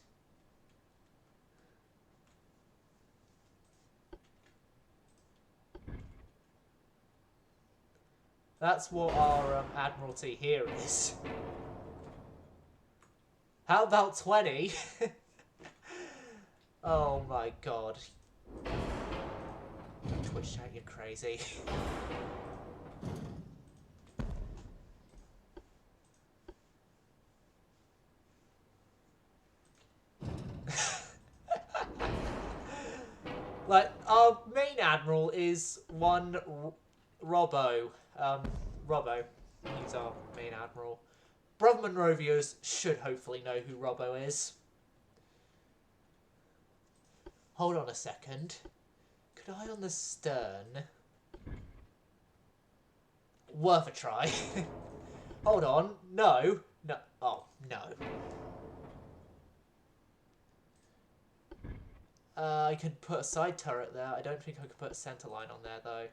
S1: That's what our Admiralty here is. How about 20? Oh my god. Twitch chat, you're crazy. Like, our main admiral is one Robbo. Robbo. He's our main admiral. Brother Monrovios should hopefully know who Robbo is. Hold on a second. Could I on the stern? Worth a try. Hold on. No. No. Oh, no. I could put a side turret there. I don't think I could put a centre line on there, though.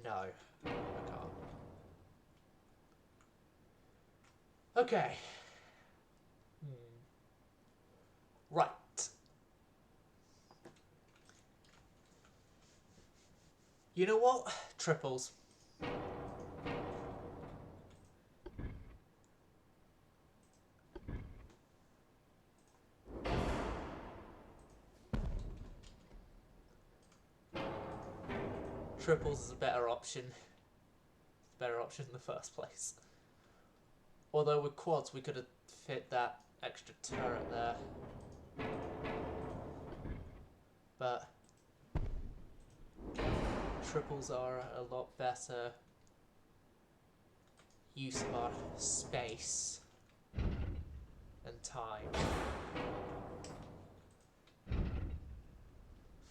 S1: No. I can't. Okay. Right. You know what? Triples. Triples is a better option. Better option in the first place. Although with quads we could have fit that extra turret there. But triples are a lot better use of our space and time.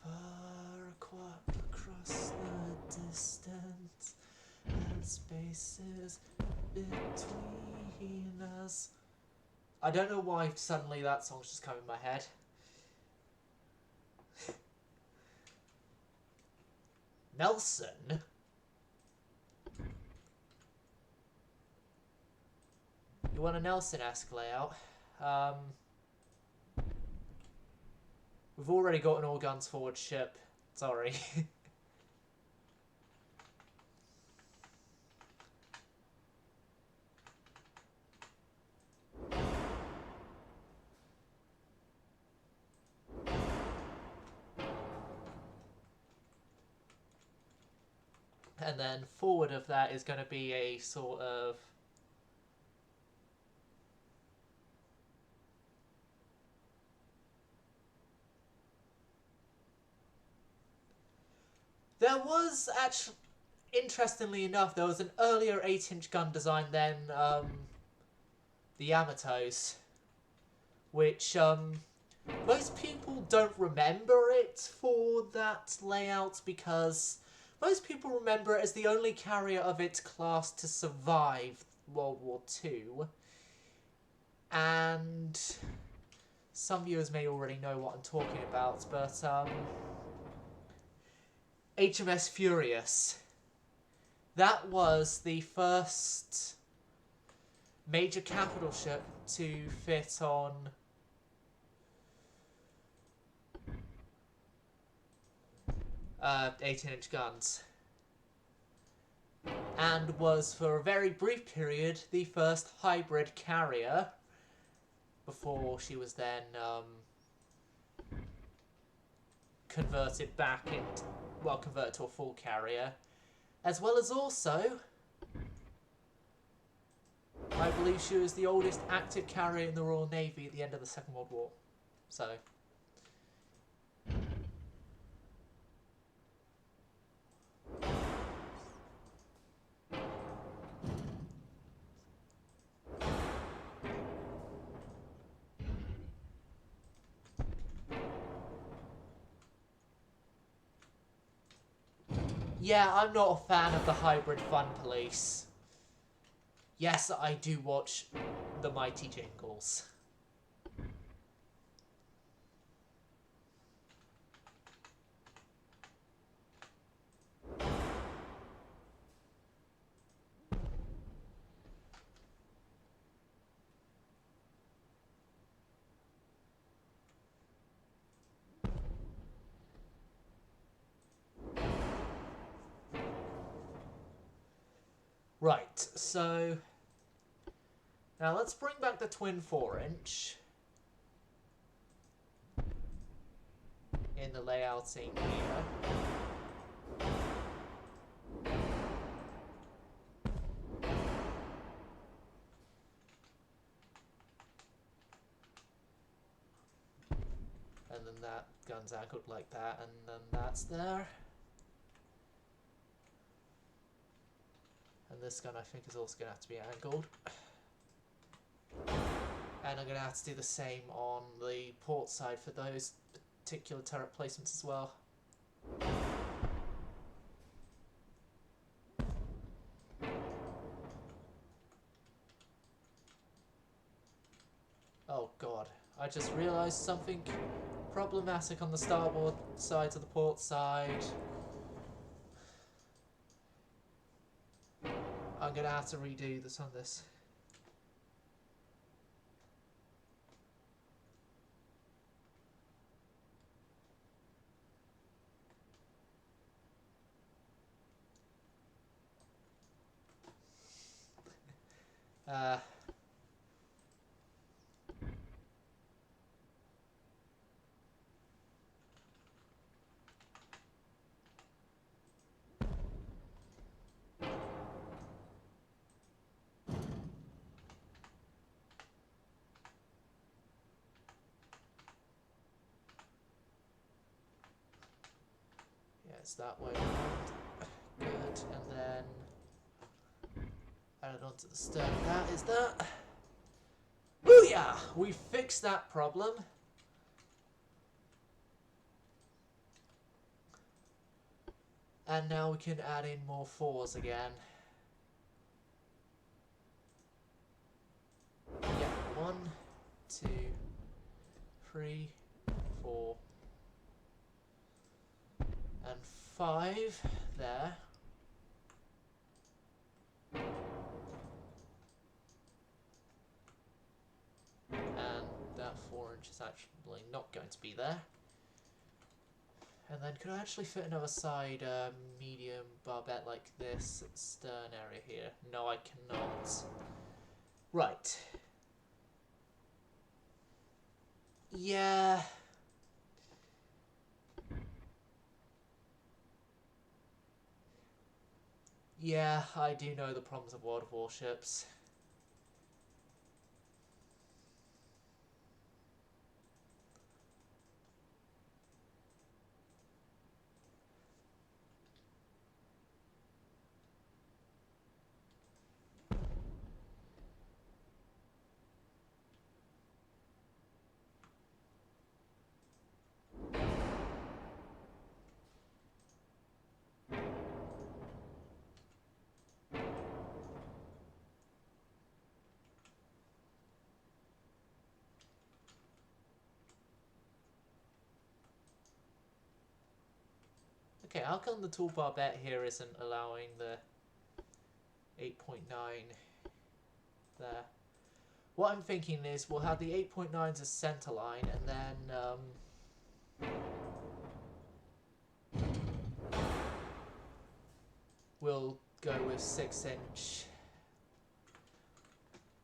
S1: Far across the distance and spaces between us. I don't know why suddenly that song's just come in my head. Nelson? You want a Nelson-esque layout? We've already got an all-guns forward ship. Sorry. And then forward of that is going to be a sort of... There was actually, interestingly enough, there was an earlier 8-inch gun design than the Yamatos, which most people don't remember it for that layout because most people remember it as the only carrier of its class to survive World War II. And some viewers may already know what I'm talking about, but HMS Furious. That was the first major capital ship to fit on uh, 18-inch guns, and was for a very brief period the first hybrid carrier before she was then converted back into, well, converted to a full carrier, as well as also I believe she was the oldest active carrier in the Royal Navy at the end of the Second World War. So yeah, I'm not a fan of the hybrid fun police. Yes, I do watch the Mighty Jingles. Right, so now let's bring back the twin 4-inch in the layouting here. And then that gun's angled like that, and then that's there. And this gun I think is also going to have to be angled. And I'm going to have to do the same on the port side for those particular turret placements as well. Oh god, I just realised something problematic on the starboard side to the port side. I'm going to have to redo this on this. Yeah, it's that way around. Good, and then add it onto the stern. That is that. Booyah! We fixed that problem. And now we can add in more fours again. Yeah, 1, 2, 3, 4, and 5 there. And that 4-inch is actually not going to be there. And then could I actually fit another side medium barbette like this at the stern area here? No, I cannot. Right. Yeah. Yeah, I do know the problems of World of Warships. Okay, how come the toolbar bet here isn't allowing the 8.9 there? What I'm thinking is we'll have the 8.9s as center line and then we'll go with 6-inch.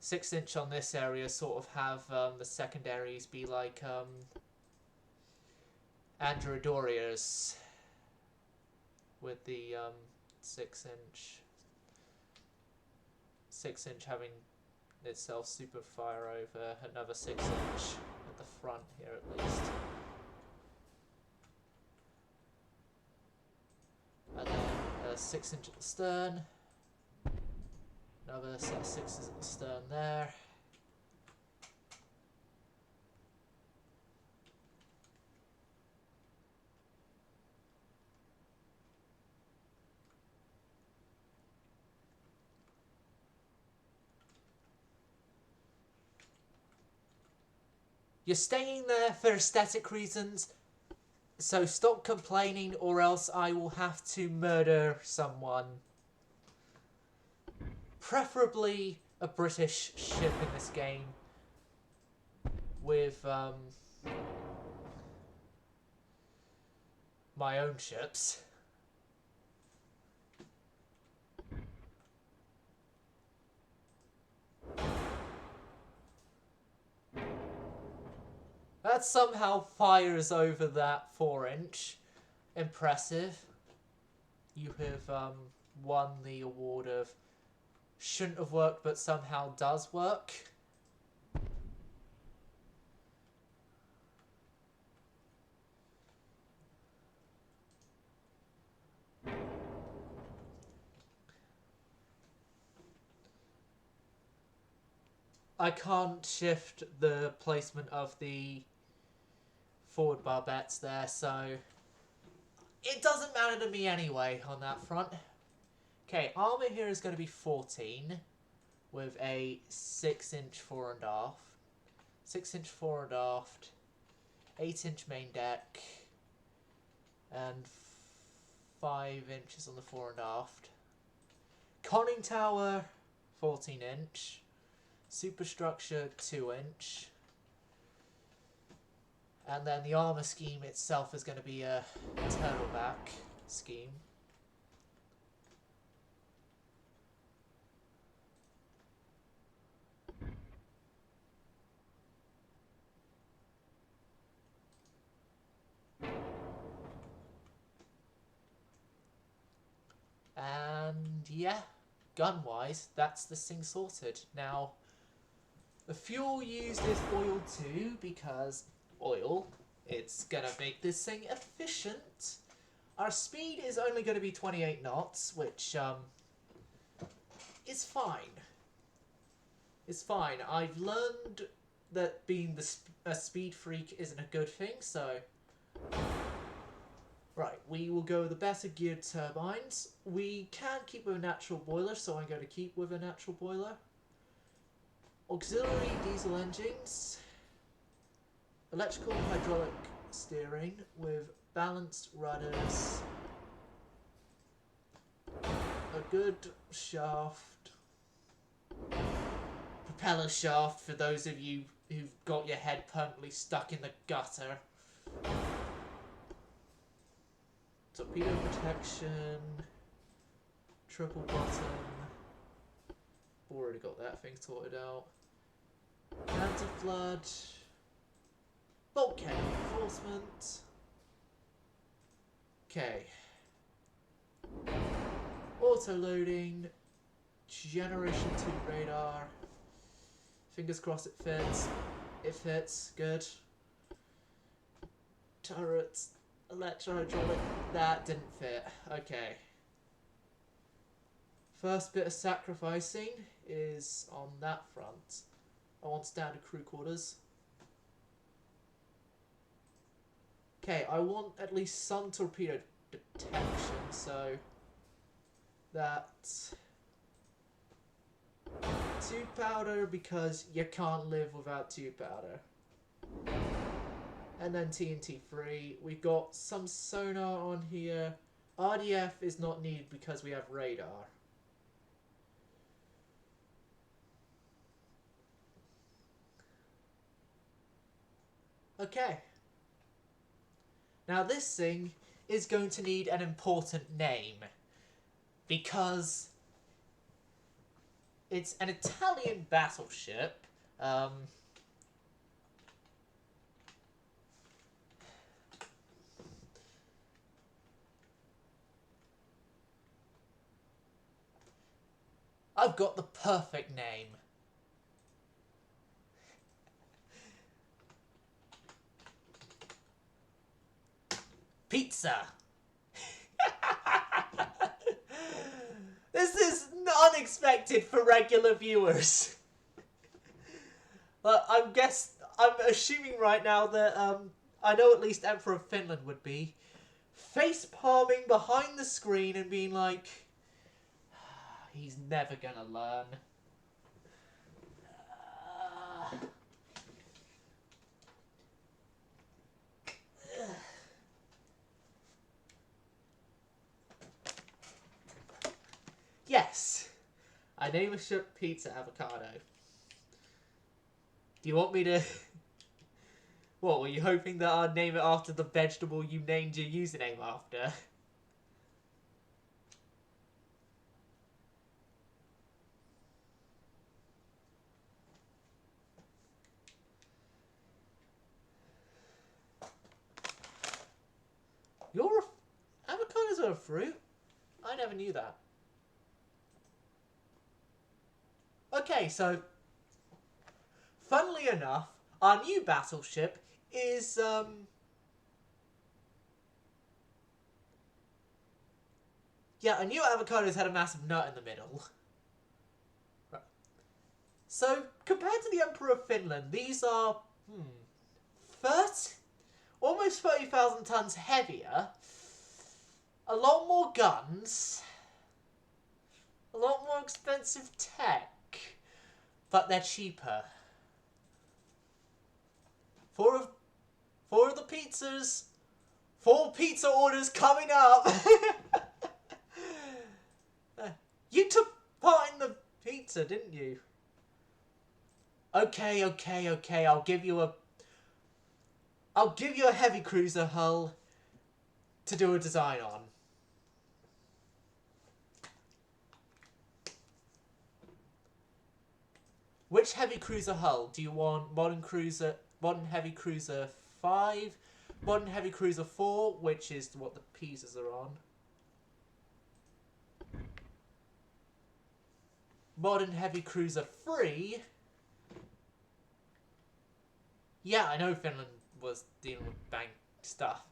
S1: 6-inch on this area, sort of have the secondaries be like Androidorias with the 6-inch. 6-inch having itself super fire over another 6-inch at the front here at least. And then a 6-inch at the stern. Another set of 6s at the stern there. You're staying there for aesthetic reasons, so stop complaining or else I will have to murder someone. Preferably a British ship in this game with my own ships. That somehow fires over that 4-inch. Impressive. You have won the award of shouldn't have worked but somehow does work. I can't shift the placement of the forward barbettes there, so it doesn't matter to me anyway on that front. Okay, armour here is going to be 14 with a 6-inch fore and aft, 6-inch fore and aft, 8-inch main deck, and 5 inches on the fore and aft. Conning tower, 14-inch. Superstructure, 2-inch. And then the armour scheme itself is going to be a turtleback scheme. And yeah, gun-wise, that's this thing sorted. Now, the fuel used is oil too, because oil, it's gonna make this thing efficient. Our speed is only going to be 28 knots, which is fine. It's fine. I've learned that being a speed freak isn't a good thing, so... Right, we will go with the better geared turbines. We can keep with a natural boiler, so I'm going to keep with a natural boiler. Auxiliary diesel engines. Electrical hydraulic steering with balanced rudders. A good shaft. Propeller shaft for those of you who've got your head permanently stuck in the gutter. Torpedo protection. Triple bottom. Already got that thing sorted out. Anti-flood. Bulkhead reinforcement. Okay. Auto-loading. Generation 2 radar. Fingers crossed it fits. It fits. Good. Turrets. Electro-hydraulic. That didn't fit. Okay. First bit of sacrificing is on that front. I want standard crew quarters. Okay, I want at least some torpedo detection, so that's 2 powder because you can't live without 2 powder. And then TNT free. We've got some sonar on here. RDF is not needed because we have radar. Okay. Now this thing is going to need an important name because it's an Italian battleship. I've got the perfect name. Pizza. This is unexpected for regular viewers. But I'm assuming right now that I know at least Emperor of Finland would be face palming behind the screen and being like, he's never gonna learn. Yes, I name a ship Pizza Avocado. Do you want me to... What, were you hoping that I'd name it after the vegetable you named your username after? Avocados are a fruit? I never knew that. Okay, so... Funnily enough, our new battleship is, yeah, I knew avocados had a massive nut in the middle. Right. So, compared to the Emperor of Finland, these are 30, almost 30,000 tons heavier, a lot more guns, a lot more expensive tech, but they're cheaper. Four of the pizzas, 4 pizza orders coming up. You took part in the pizza, didn't you? Okay. I'll give you a heavy cruiser hull to do a design on. Which heavy cruiser hull do you want? Modern heavy cruiser 5, modern heavy cruiser 4, which is what the pieces are on. Modern heavy cruiser 3. Yeah, I know Finland was dealing with bank stuff.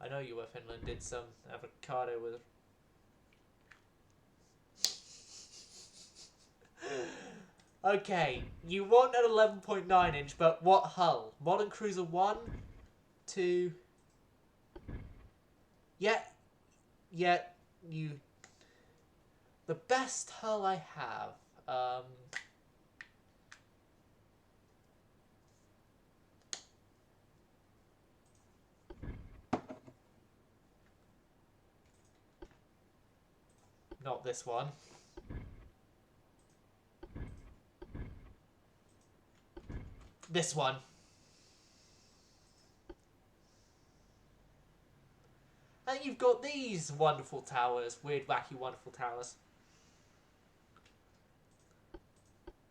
S1: I know you were. Finland did some avocado with. Okay, you want an 11.9 inch, but what hull? Modern Cruiser 1, 2. Yeah, you. The best hull I have. Not this one. This one. And you've got these wonderful towers. Weird, wacky, wonderful towers.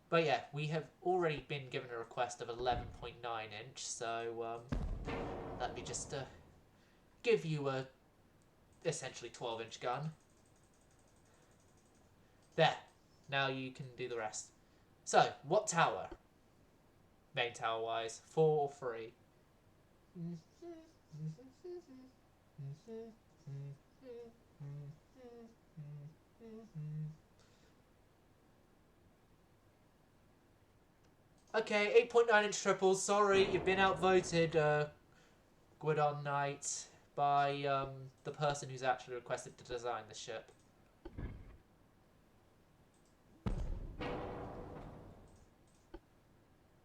S1: But yeah, we have already been given a request of 11.9 inch, so let me just give you a essentially 12 inch gun. There. Now you can do the rest. So, what tower? Main tower wise, 4 or 3? Okay, 8.9 inch triples. Sorry, you've been outvoted, Guidon Knight, by the person who's actually requested to design the ship.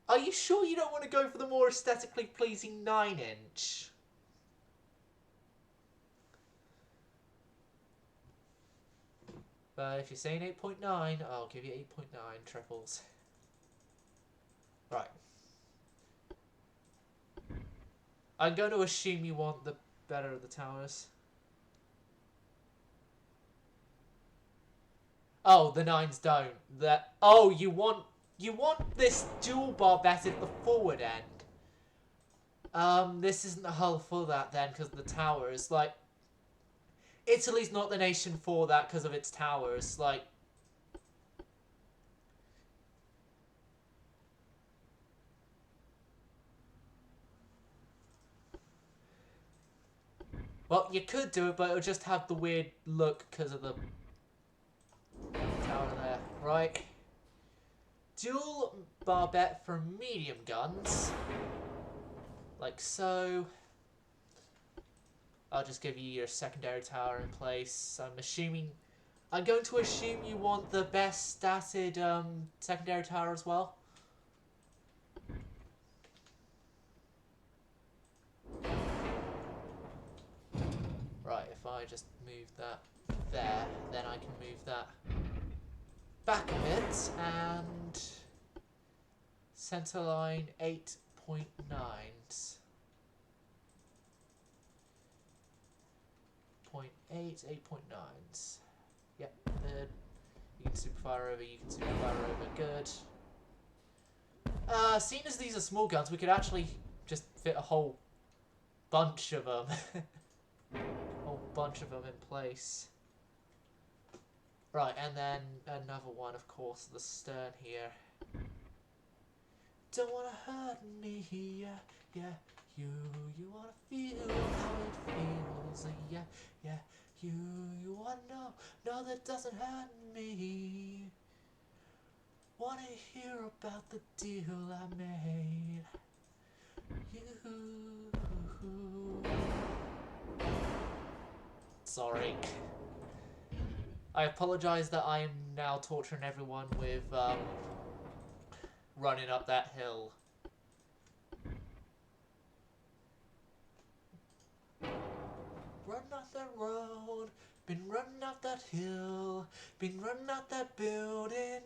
S1: Are you sure you don't want to go for the more aesthetically pleasing 9 inch? But if you're saying 8.9, I'll give you 8.9 triples. Right. I'm going to assume you want the better of the towers. Oh, the 9s don't. Oh, you want this dual barbette at the forward end. This isn't the hull for that then, because of the towers. Like, Italy's not the nation for that because of its towers. Like, well, you could do it, but it'll just have the weird look because of the tower there, right? Dual barbette for medium guns, like so. I'll just give you your secondary tower in place. I'm going to assume you want the best statted secondary tower as well. Right, if I just move that there, then I can move that back a bit, and centerline 8.9s. 8.9s. Yep, good. You can superfire over, you can superfire over, good. Seeing as these are small guns, we could actually just fit a whole bunch of them. Whole bunch of them in place. Right, and then another one, of course, the stern here. Don't wanna hurt me, yeah. You wanna feel how it feels, yeah. You wanna know that doesn't hurt me. Wanna hear about the deal I made? You. Sorry. I apologise that I am now torturing everyone with running up that hill. Run up that road, been running up that hill, been running up that building.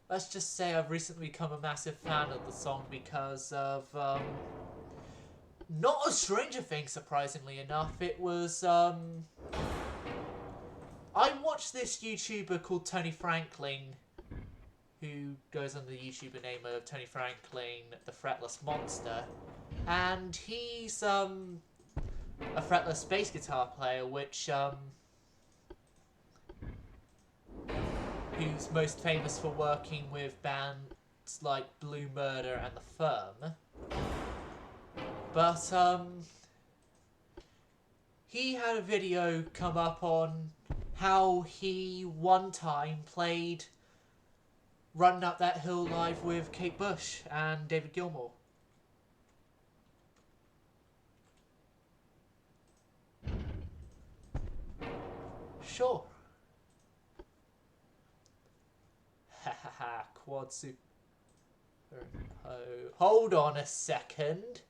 S1: Let's just say I've recently become a massive fan of the song because of, not a Stranger Thing, surprisingly enough. It was, I watched this YouTuber called Tony Franklin, who goes under the YouTuber name of Tony Franklin, the Fretless Monster. And he's, a fretless bass guitar player, which, who's most famous for working with bands like Blue Murder and The Firm. But, he had a video come up on how he one time played Running Up That Hill live with Kate Bush and David Gilmour. Sure. Ha ha ha, quad super. Hold on a second.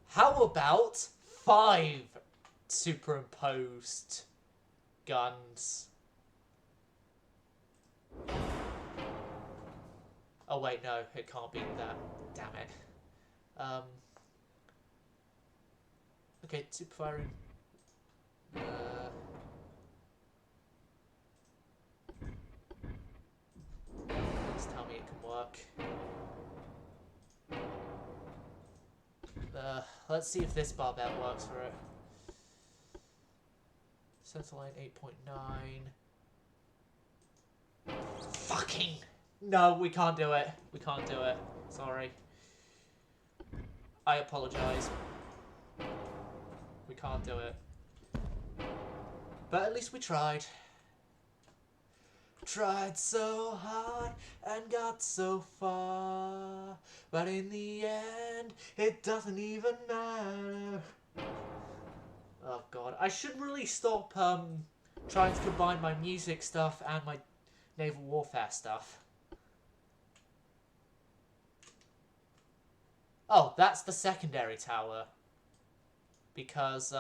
S1: How about 5 superimposed guns? Oh wait, no, it can't be that. Damn it. Okay, super firing. Please tell me it can work. Let's see if this barbell works for it. Centerline 8.9. Fucking! No, we can't do it. We can't do it. Sorry. I apologise. We can't do it. But at least we tried. Tried so hard and got so far, but in the end, it doesn't even matter. Oh god, I should really stop trying to combine my music stuff and my naval warfare stuff. Oh, that's the secondary tower. Because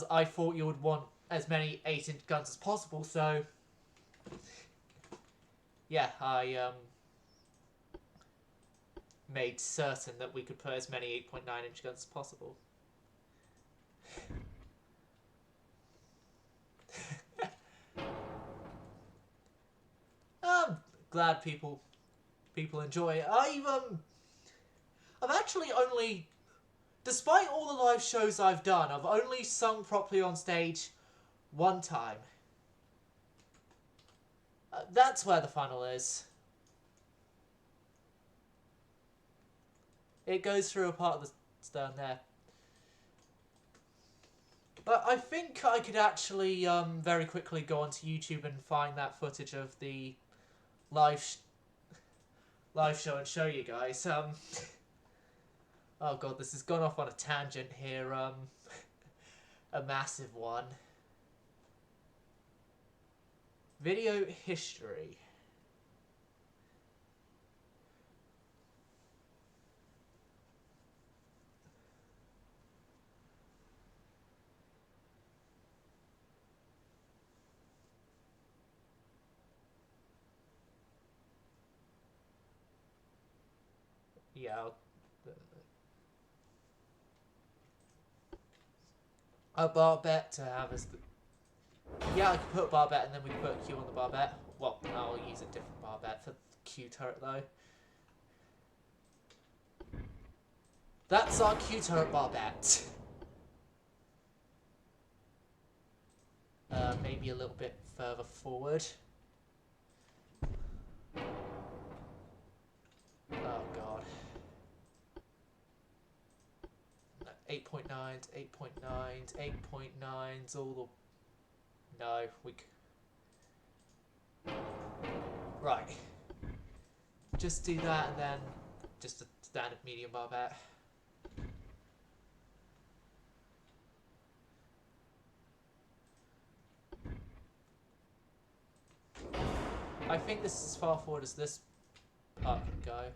S1: I thought you would want as many 8-inch guns as possible, so yeah, I made certain that we could put as many 8.9-inch guns as possible. I'm glad people enjoy it. I've actually only, despite all the live shows I've done, I've only sung properly on stage one time. That's where the funnel is. It goes through a part of the stern there. But I think I could actually very quickly go onto YouTube and find that footage of the live show and show you guys. Oh god, this has gone off on a tangent here. A massive one. Video history. Yeah, a barbette to have as the... Yeah, I could put a barbette and then we can put a Q on the barbette. Well, I'll use a different barbette for the Q turret though. That's our Q turret barbette. Maybe a little bit further forward. Oh god. 8.9s, 8.9s, 8.9s, all the... No, Right. Just do that and then just a standard medium barbette. I think this is as far forward as this part can go.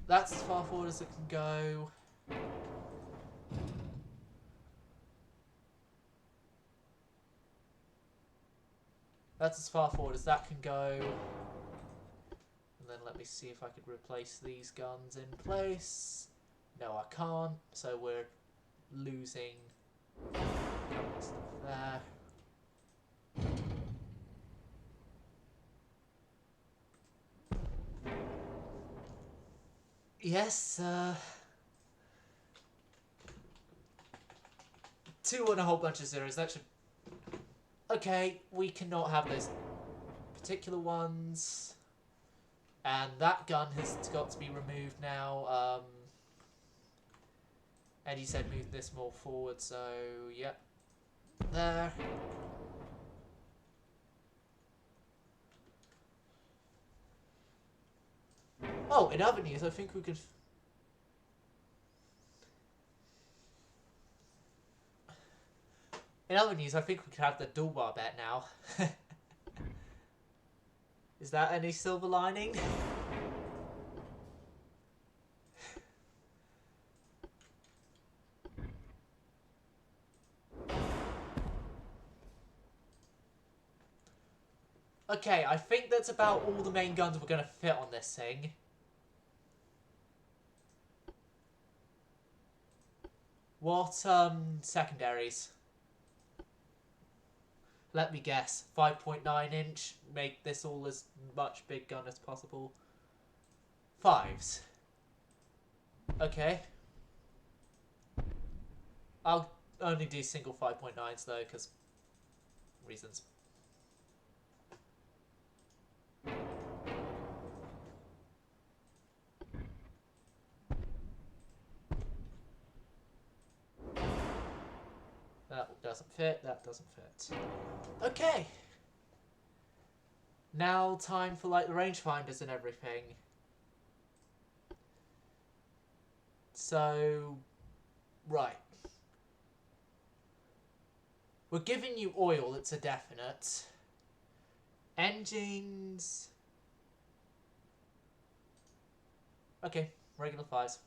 S1: That's as far forward as it can go. That's as far forward as that can go. And then let me see if I could replace these guns in place. No, I can't. So we're losing stuff there. Yes, 2 and a whole bunch of zeros. That should... Okay, we cannot have those particular ones. And that gun has got to be removed now. And he said move this more forward, so yep. There. Oh, in other news, I think we could... In other news, I think we could have the dual barbette now. Is that any silver lining? Okay, I think that's about all the main guns we're going to fit on this thing. What, secondaries? Let me guess. 5.9 inch. Make this all as much big gun as possible. 5s. Okay. I'll only do single 5.9s though, because reasons. That doesn't fit, that doesn't fit. Okay. Now time for like the rangefinders and everything. So, right. We're giving you oil, it's a definite. Engines. Okay, regular 5s.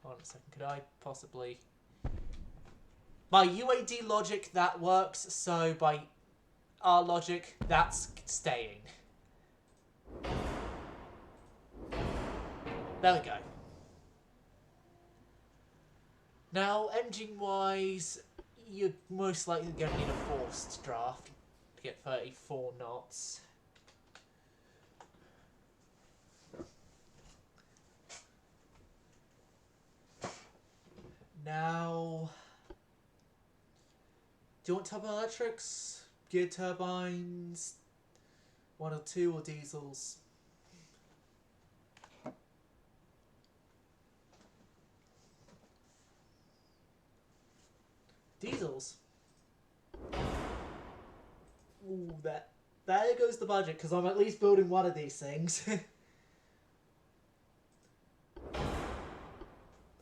S1: Hold on a second, could I possibly... By UAD logic, that works, so by our logic, that's staying. There we go. Now, engine-wise, you're most likely going to need a forced draft to get 34 knots. Now, do you want turboelectrics, gear turbines, 1 or 2, or diesels? Diesels. Ooh, there goes the budget, because I'm at least building one of these things.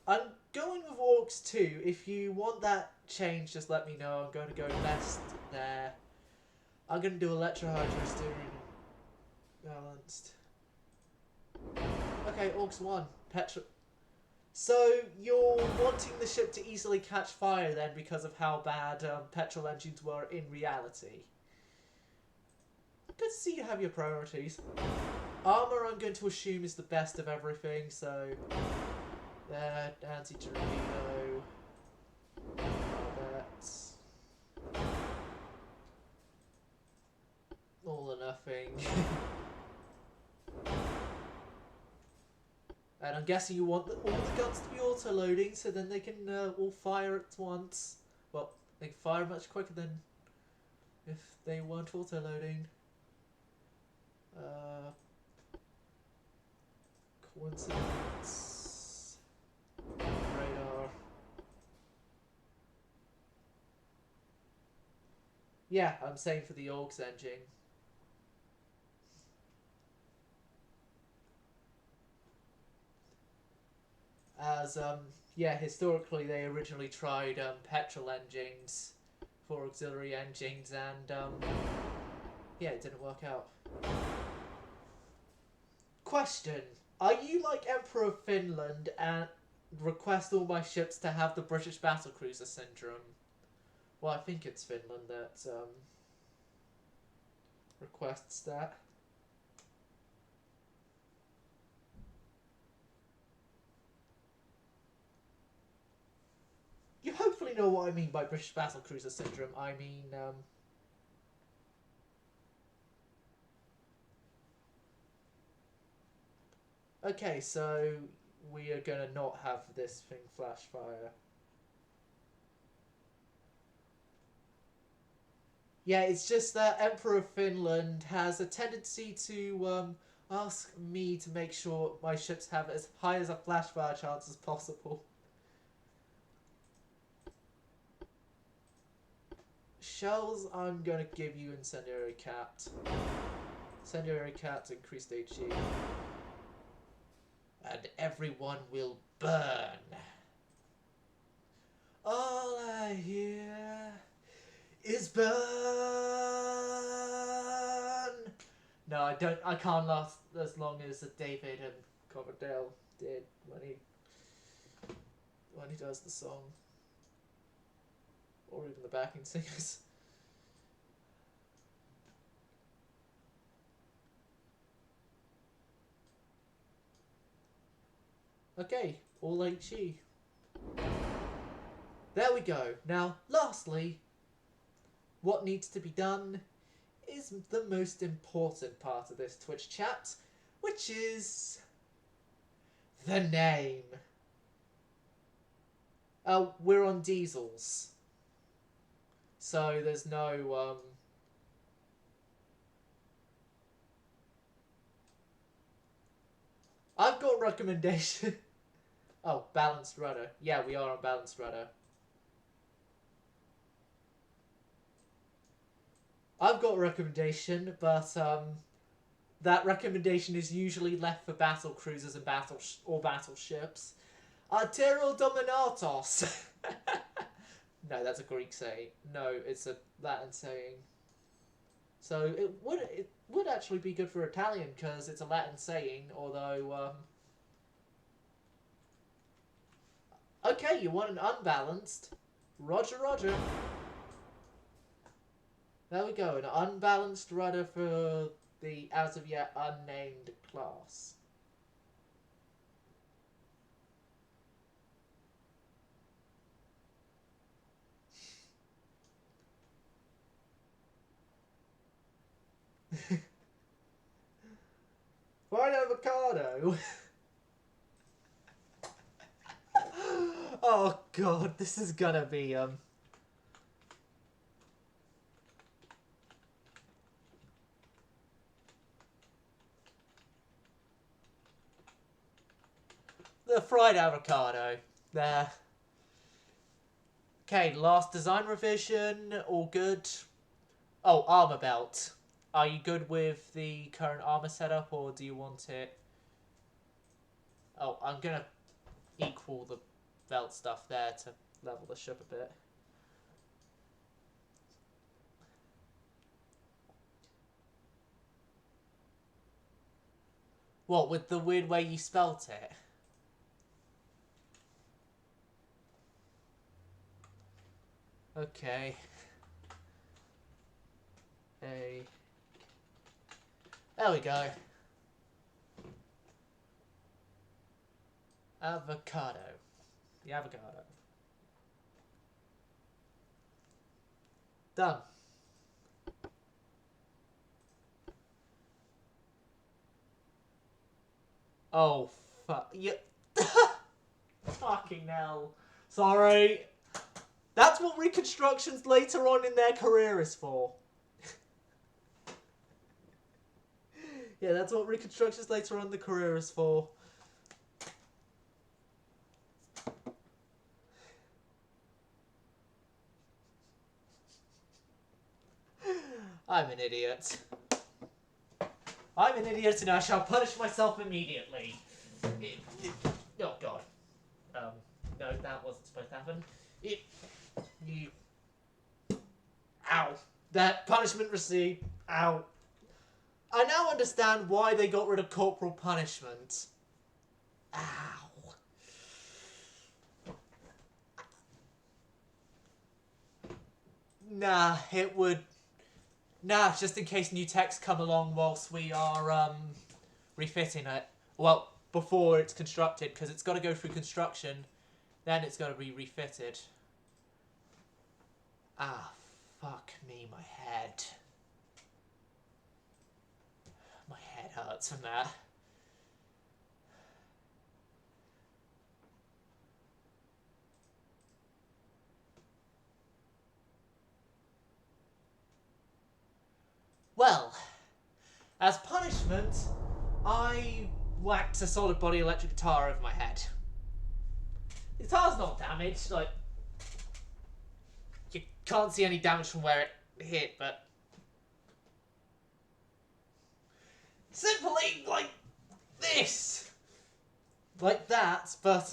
S1: I'm going with Orcs too. If you want that change, just let me know. I'm going to go best there. I'm going to do electro-hydro steering balanced. Okay, Orcs 1. Petrol. So, you're wanting the ship to easily catch fire then because of how bad petrol engines were in reality. Good to see you have your priorities. Armour I'm going to assume is the best of everything, so... There, anti-torpedo... Barbettes... All or nothing. And I'm guessing you want all the guns to be auto-loading, so then they can all fire at once. Well, they can fire much quicker than if they weren't auto-loading. Coincidence. Radar. Yeah, I'm saying for the Orcs engine. As, yeah, historically they originally tried petrol engines for auxiliary engines, and yeah, it didn't work out. Question: are you like Emperor of Finland and request all my ships to have the British battlecruiser syndrome? Well, I think it's Finland that requests that. You hopefully know what I mean by British battlecruiser syndrome. I mean, okay, so we are gonna not have this thing flash fire. Yeah, it's just that Emperor of Finland has a tendency to ask me to make sure my ships have as high as a flash fire chance as possible. Shells, I'm gonna give you Incendiary Cat. Incendiary Cat increased HE. And everyone will burn. All I hear is burn. No, I don't. I can't last as long as David and Coverdale did when he does the song, or even the backing singers. Okay, all HE. There we go. Now, lastly, what needs to be done is the most important part of this Twitch chat, which is the name. We're on diesels, so there's no I've got a recommendation. Oh, balanced rudder. Yeah, we are on balanced rudder. I've got a recommendation, but that recommendation is usually left for battle cruisers and battleships. Admiral Dominatos. No, that's a Greek saying. No, it's a Latin saying. So it would actually be good for Italian because it's a Latin saying. Although, okay, you want an unbalanced? Roger, Roger. There we go, an unbalanced rudder for the as of yet unnamed class. Fried avocado! Oh god, this is gonna be, the fried avocado. There. Okay, last design revision, all good. Oh, armor belt. Are you good with the current armor setup, or do you want it? Oh, I'm gonna equal the belt stuff there to level the ship a bit. What, with the weird way you spelt it? Okay. There we go. Avocado. The avocado. Done. Oh, fuck. Yeah. Fucking hell. Sorry. That's what reconstructions later on in their career is for. Yeah, that's what reconstructions later on in the career is for. I'm an idiot. I'm an idiot and I shall punish myself immediately. Oh god. No, that wasn't supposed to happen. Ow. That punishment received. Ow. I now understand why they got rid of corporal punishment. Ow. Nah, it would... Nah, just in case new techs come along whilst we are, refitting it. Well, before it's constructed, because it's got to go through construction, then it's got to be refitted. Ah, fuck me, my head. My head hurts from that. Well, as punishment, I whacked a solid body electric guitar over my head. The guitar's not damaged, like, you can't see any damage from where it hit, but simply like this, like that, but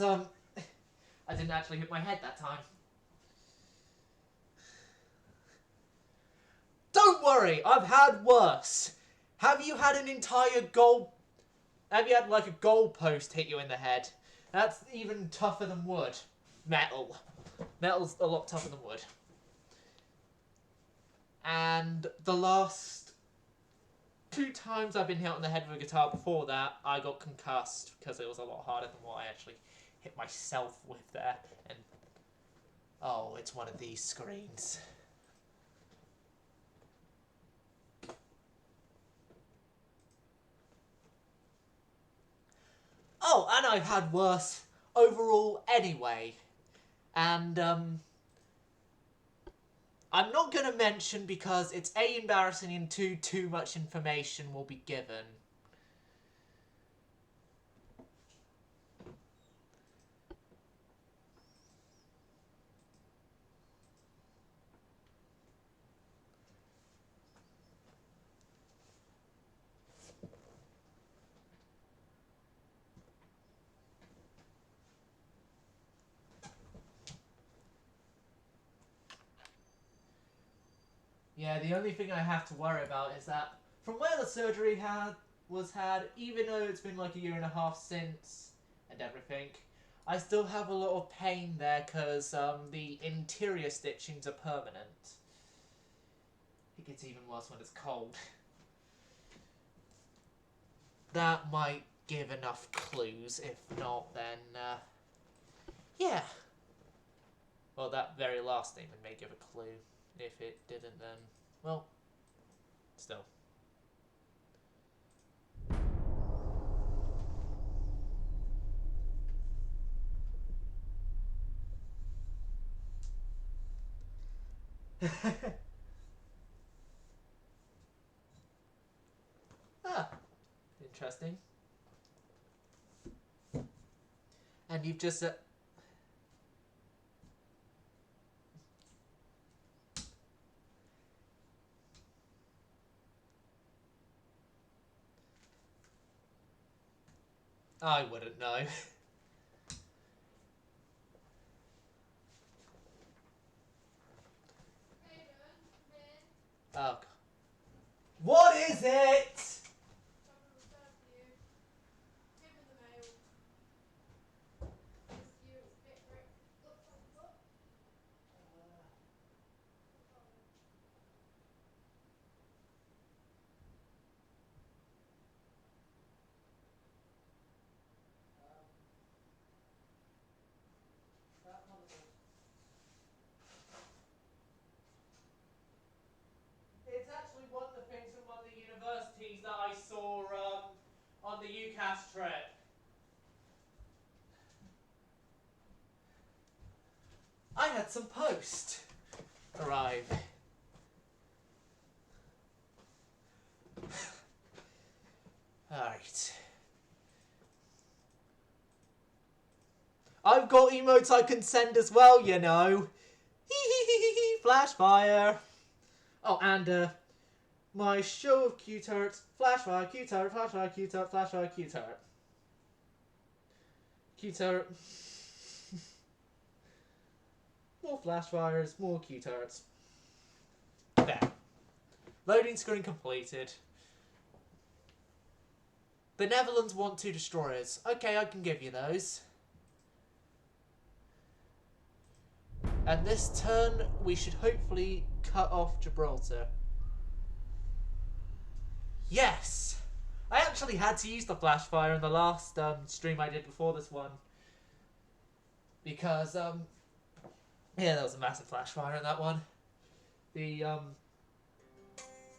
S1: I didn't actually hit my head that time. Don't worry, I've had worse. Have you had an entire goal? Have you had like a goalpost hit you in the head? That's even tougher than wood. Metal. Metal's a lot tougher than wood. And the last 2 times I've been hit on the head with a guitar before that, I got concussed because it was a lot harder than what I actually hit myself with there. And oh, it's one of these screens. Oh, and I've had worse overall anyway. And I'm not going to mention because it's A, embarrassing, and too much information will be given. Yeah, the only thing I have to worry about is that from where the surgery was had, even though it's been like a 1.5 years since and everything, I still have a lot of pain there because the interior stitchings are permanent. It gets even worse when it's cold. That might give enough clues. If not, then yeah. Well, that very last statement may give a clue. If it didn't, then, well, still. Ah, interesting. And you've just... I wouldn't know. Oh, God. What is it? It let some post arrive. Alright. I've got emotes I can send as well, you know. Flash fire. Oh, and my show of Q-turts. Flash fire, Q-turt, flash fire, Q-turt, flash fire, Q-turt. Q-turt. More flash fires, more Q-turts. There. Loading screen completed. Benevolence want 2 destroyers. Okay, I can give you those. And this turn, we should hopefully cut off Gibraltar. Yes! I actually had to use the flash fire in the last stream I did before this one. Because, yeah, there was a massive flash fire in that one. The,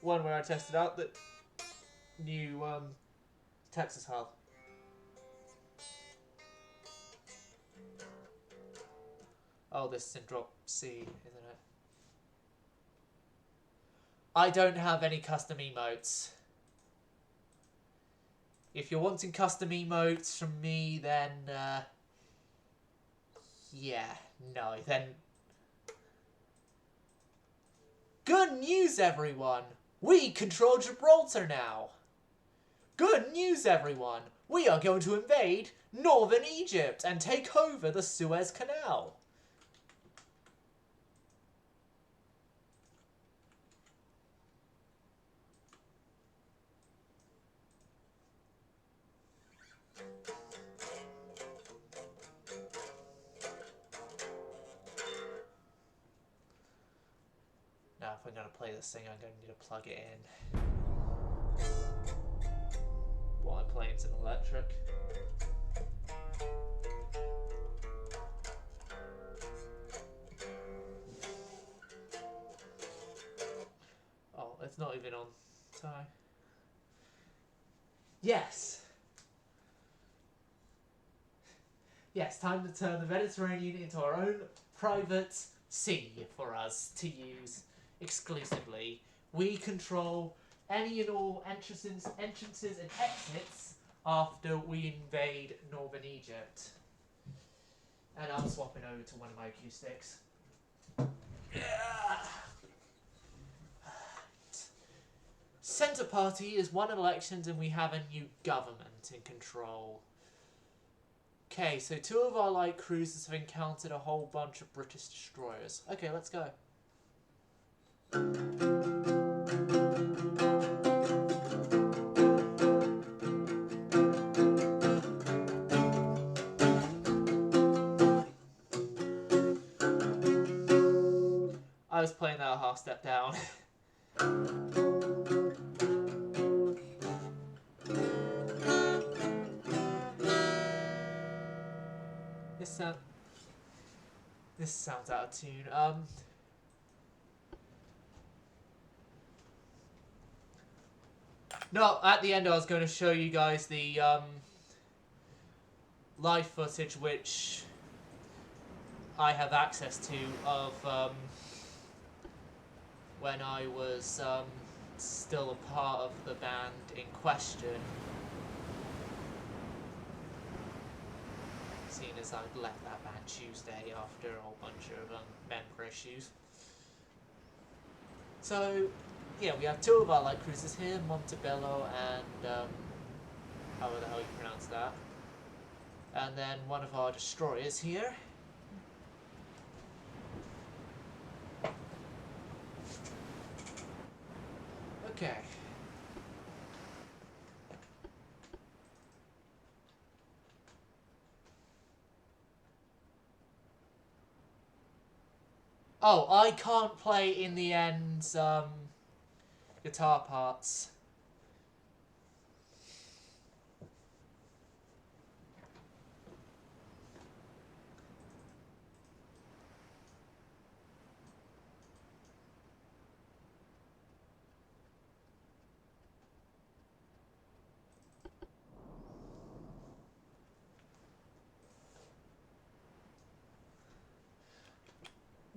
S1: one where I tested out the new, Texas hull. Oh, this is in drop C, isn't it? I don't have any custom emotes. If you're wanting custom emotes from me, then, yeah, no, then... Good news, everyone! We control Gibraltar now! Good news, everyone! We are going to invade northern Egypt and take over the Suez Canal! Now, if I'm going to play this thing, I'm going to need to plug it in. While I'm playing it's an electric. Oh, it's not even on time. Yes! Yes, time to turn the Mediterranean into our own private sea for us to use exclusively. We control any and all entrances and exits after we invade northern Egypt. And I'm swapping over to one of my acoustics. Centre Party is won elections and we have a new government in control. Okay, so 2 of our light cruisers have encountered a whole bunch of British destroyers. Okay, let's go. I was playing that a half step down. This sounds out of tune. No, at the end I was going to show you guys the live footage which I have access to of when I was still a part of the band in question. Seeing as I'd left that band Tuesday after a whole bunch of member issues. So, yeah, we have 2 of our light cruisers here, Montebello and, however the hell you pronounce that. And then one of our destroyers here. Okay. Oh, I can't play in the end guitar parts.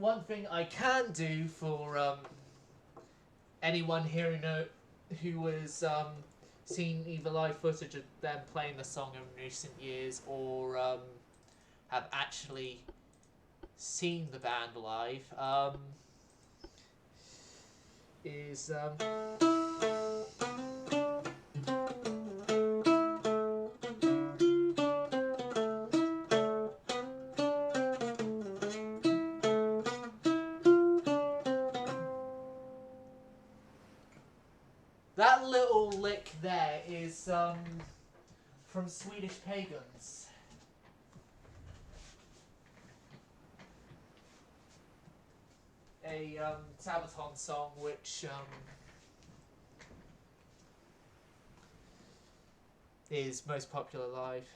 S1: one thing I can do for anyone here who has seen either live footage of them playing the song in recent years or have actually seen the band live is that little lick there is from Swedish Pagans. A Sabaton song which is most popular live.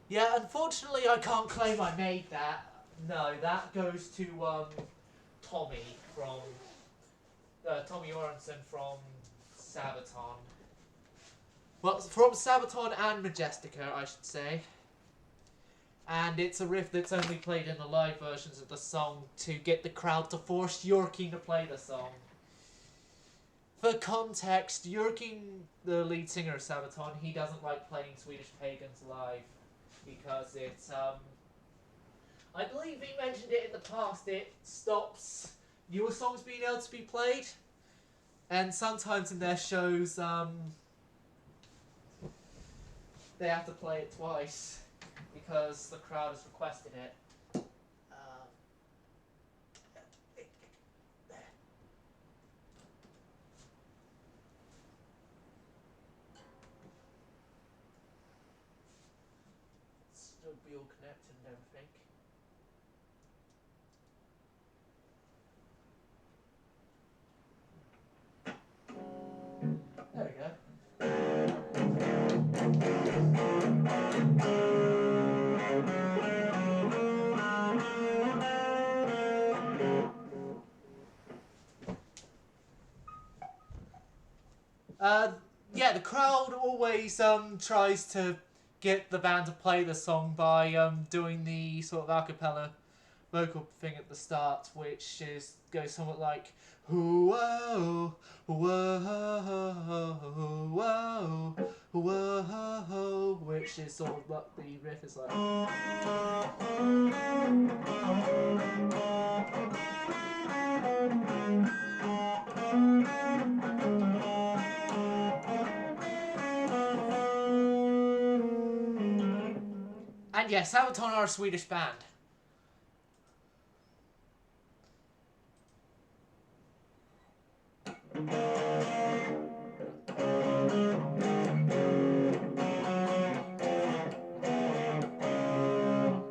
S1: Yeah, unfortunately I can't claim I made that. No, that goes to Tommy from Tommy Orenson from Sabaton. Well, from Sabaton and Majestica, I should say. And it's a riff that's only played in the live versions of the song to get the crowd to force Jörgen to play the song. For context, Jörgen, the lead singer of Sabaton, he doesn't like playing Swedish Pagans live because it's I believe he mentioned it in the past, it stops newer songs being able to be played. And sometimes in their shows, they have to play it twice because the crowd has requested it. Still be all connected and everything. There we go. Yeah, the crowd always tries to get the band to play the song by doing the sort of a cappella vocal thing at the start, which goes somewhat like whoa, whoa, whoa, whoa, which is sort of what the riff is like. And yes, Sabaton are a Swedish band.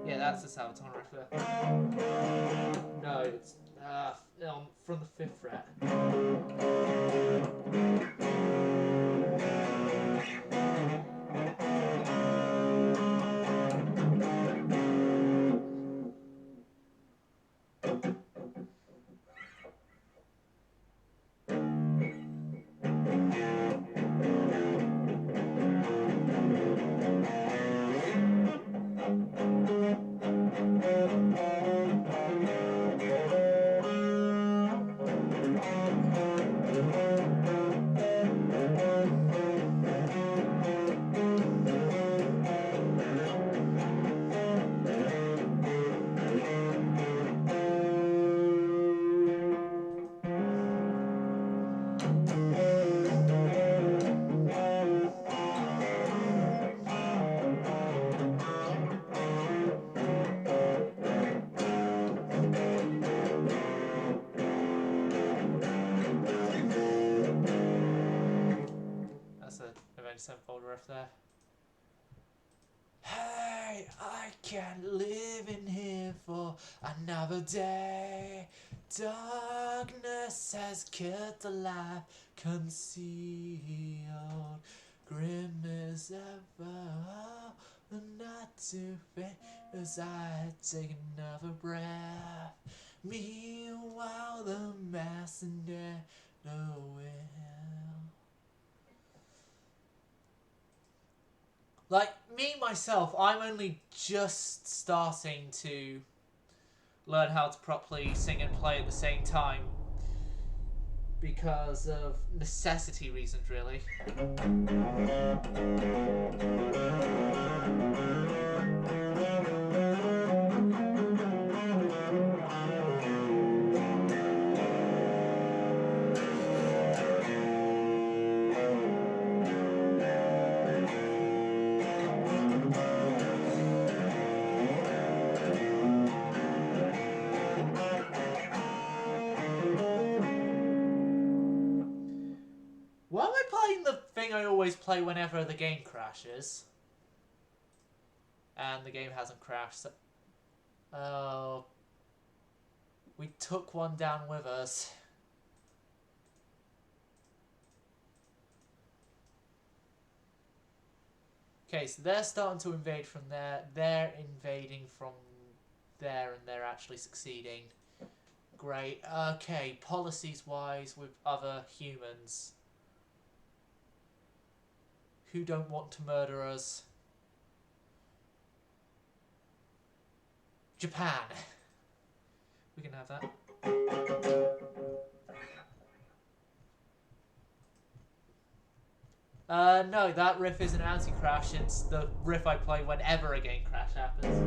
S1: Yeah, that's the Sabaton riff there. No, it's from the 5th fret. Sevenfold riff there. Hey, I can't live in here for another day. Darkness has killed the life concealed. Grim as ever, not to faint as I take another breath. Meanwhile, the messenger nowhere. Like, me, myself, I'm only just starting to learn how to properly sing and play at the same time. Because of necessity reasons, really. Why am I playing the thing I always play whenever the game crashes? And the game hasn't crashed. So... oh. We took one down with us. Okay, so they're starting to invade from there. They're invading from there, and they're actually succeeding. Great. Okay, policies-wise with other humans who don't want to murder us. Japan. We can have that. No, that riff isn't anti-crash, it's the riff I play whenever a game crash happens.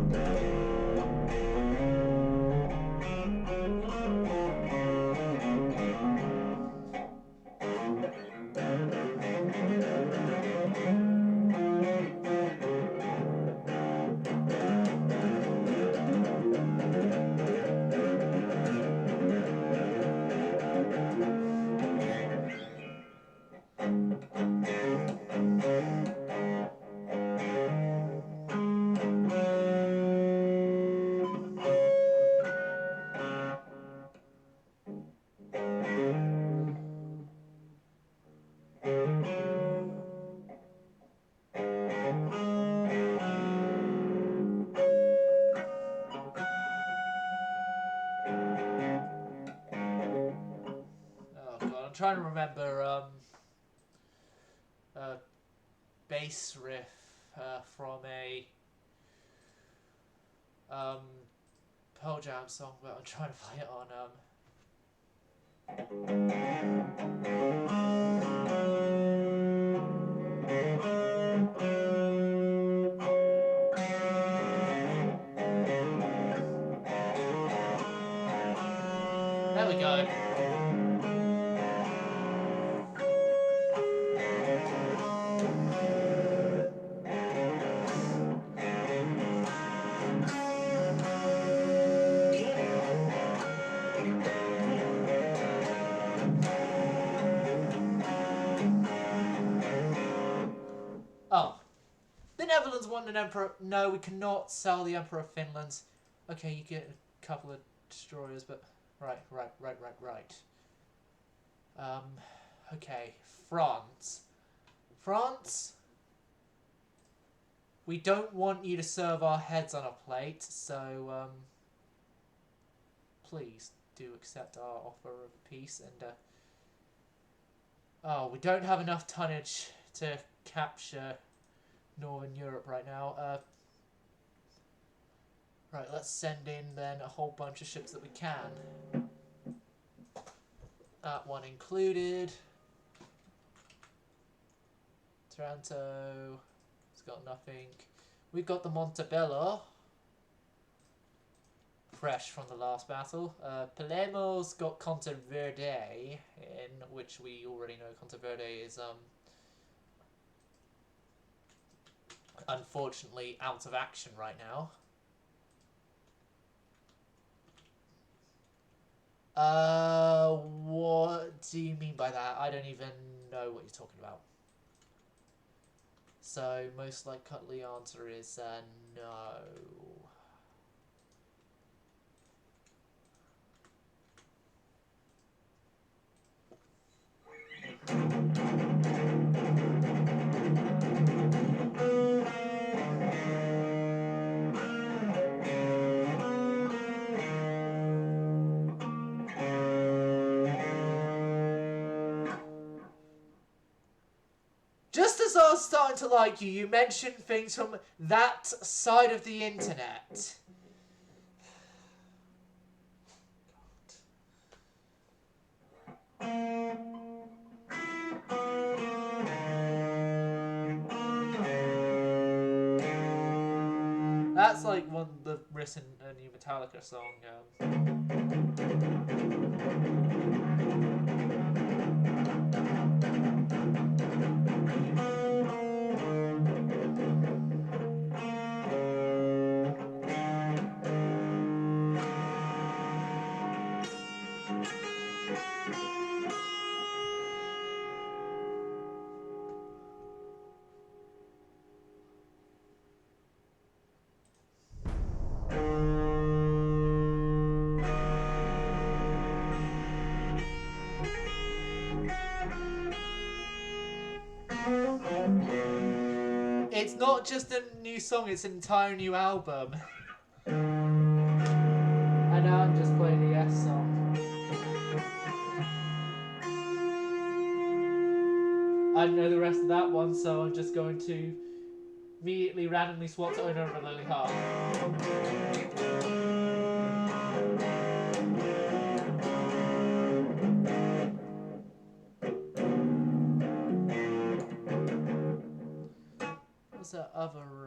S1: I'm trying to remember bass riff from a Pearl Jam song, but I'm trying to play it on there we go. Oh. The Netherlands want an emperor. No, we cannot sell the Emperor of Finland. Okay, you get a couple of destroyers, but... Right. Okay, France. France? We don't want you to serve our heads on a plate, so, please do accept our offer of peace, and, oh, we don't have enough tonnage to capture Northern Europe right now. Right, let's send in then a whole bunch of ships that we can. That one included. Taranto. It's got nothing. We've got the Montebello. Fresh from the last battle. Palermo's got Conte Verde, in which we already know Conte Verde is unfortunately out of action right now. What do you mean by that? I don't even know what you're talking about. So, most likely answer is no. Just as I was starting to like you, you mentioned things from that side of the internet. That's like one of the riffs in a new Metallica song. It's not just a new song, it's an entire new album. And now I'm just playing the Yes song. I know the rest of that one, so I'm just going to immediately randomly swap to Owner of a Lonely Heart. What's that other riff?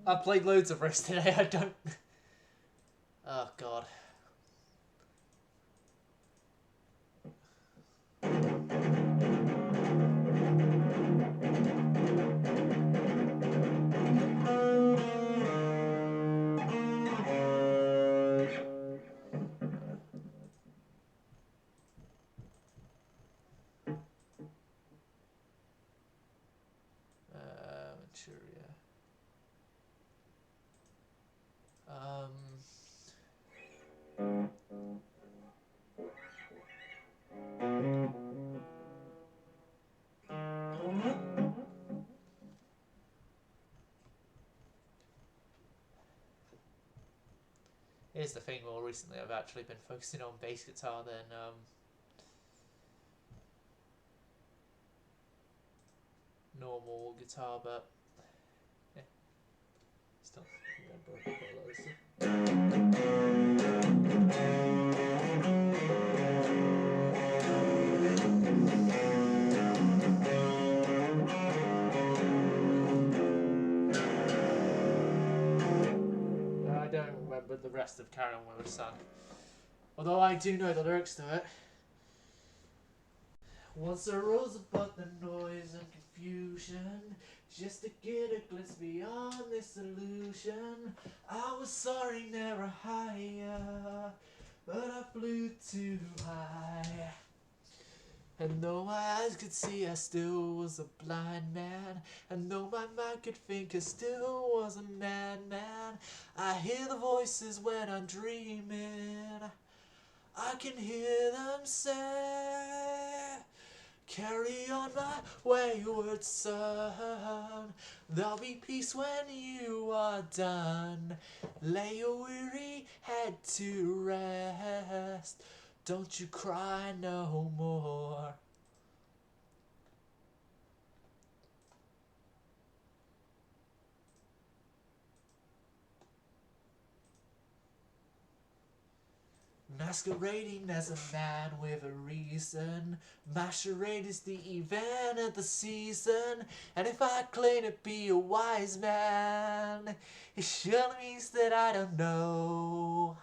S1: I've played loads of riffs today, I don't... Oh, God. Manchuria. Here's the thing, more recently I've actually been focusing on bass guitar than normal guitar, but yeah, still remember I don't remember the rest of Carry On With the Sun, although I do know the lyrics to it. Once I rose above the noise and confusion, just to get a glimpse beyond this illusion. I was soaring never higher, but I flew too high. And though my eyes could see, I still was a blind man. And though my mind could think, I still was a madman. I hear the voices when I'm dreaming. I can hear them say, carry on my wayward son. There'll be peace when you are done. Lay your weary head to rest. Don't you cry no more. Masquerading as a man with a reason. My charade is the event of the season. And if I claim to be a wise man, it surely means that I don't know.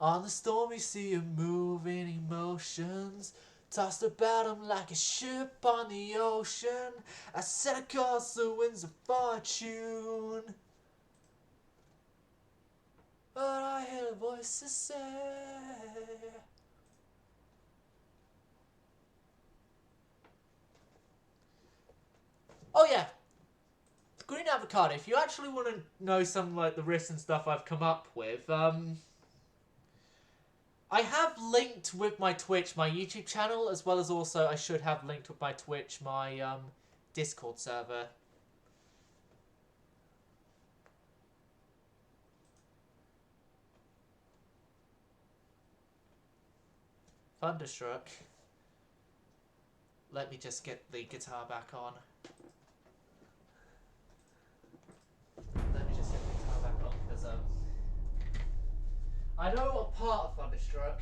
S1: On the stormy sea of moving emotions, tossed about him like a ship on the ocean, I set a course the winds of fortune. But I hear voices say, oh yeah, Green Avocado, if you actually want to know some like the riffs and stuff I've come up with, I have linked with my Twitch, my YouTube channel, as well as also I should have linked with my Twitch, my Discord server. Thunderstruck. Let me just get the guitar back on. Let me just get the guitar back on because I know a part of Thunderstruck,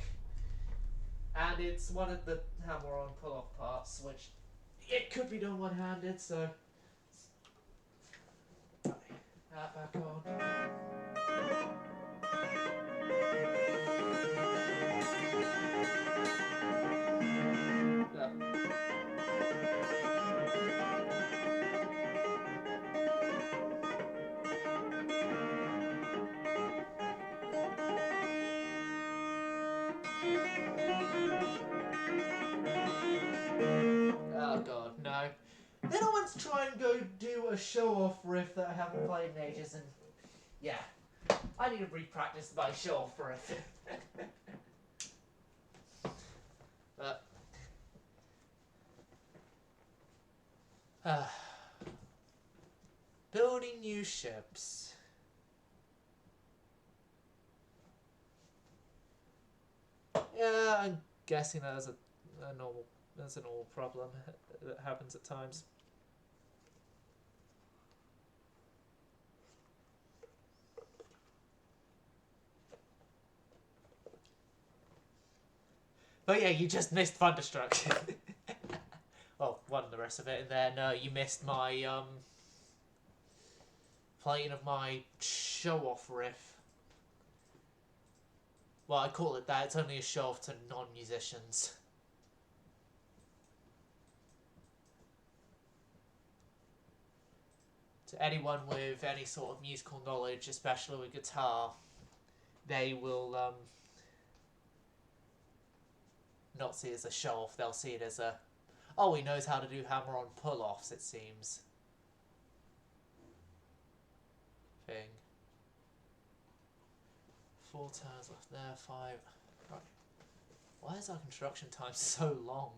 S1: and it's one of the hammer-on pull-off parts, which it could be done one-handed. So that back on. Oh god, no. Then I went to try and go do a show-off riff that I haven't played in ages, and yeah, I need to re-practice my show-off riff. But building new ships. Yeah, I'm guessing that's a normal problem that happens at times. But yeah, you just missed Thunderstruck. Well, one of the rest of it, and then you missed my playing of my show-off riff. Well, I call it that. It's only a show-off to non-musicians. To anyone with any sort of musical knowledge, especially with guitar, they will not see it as a show-off. They'll see it as a, oh, he knows how to do hammer-on pull-offs, it seems, thing. 4 turns left there, 5. Right. Why is our construction time so long?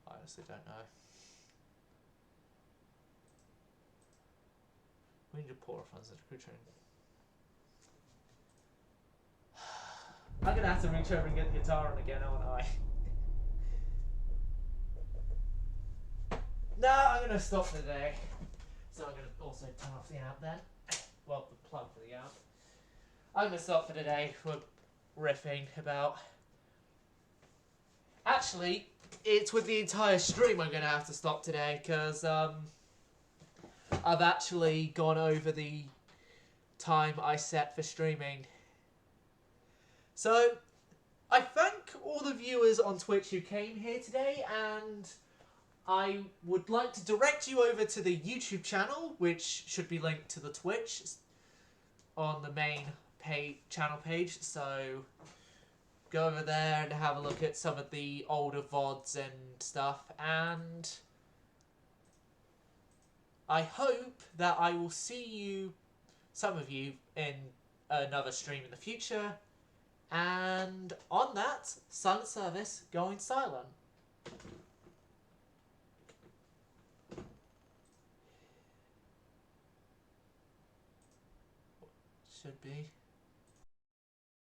S1: I honestly don't know. We need to pour funds into crew training. I'm gonna have to reach over and get the guitar on again, aren't I? No, I'm gonna stop today. So I'm gonna also turn off the amp then. Well, the plug for the amp. I'm gonna stop for today for riffing about. Actually, it's with the entire stream I'm gonna have to stop today because I've actually gone over the time I set for streaming. So, I thank all the viewers on Twitch who came here today, and I would like to direct you over to the YouTube channel, which should be linked to the Twitch on the main channel page. So, go over there and have a look at some of the older VODs and stuff, and I hope that I will see you, some of you, in another stream in the future. And on that, silent service going silent. Should be.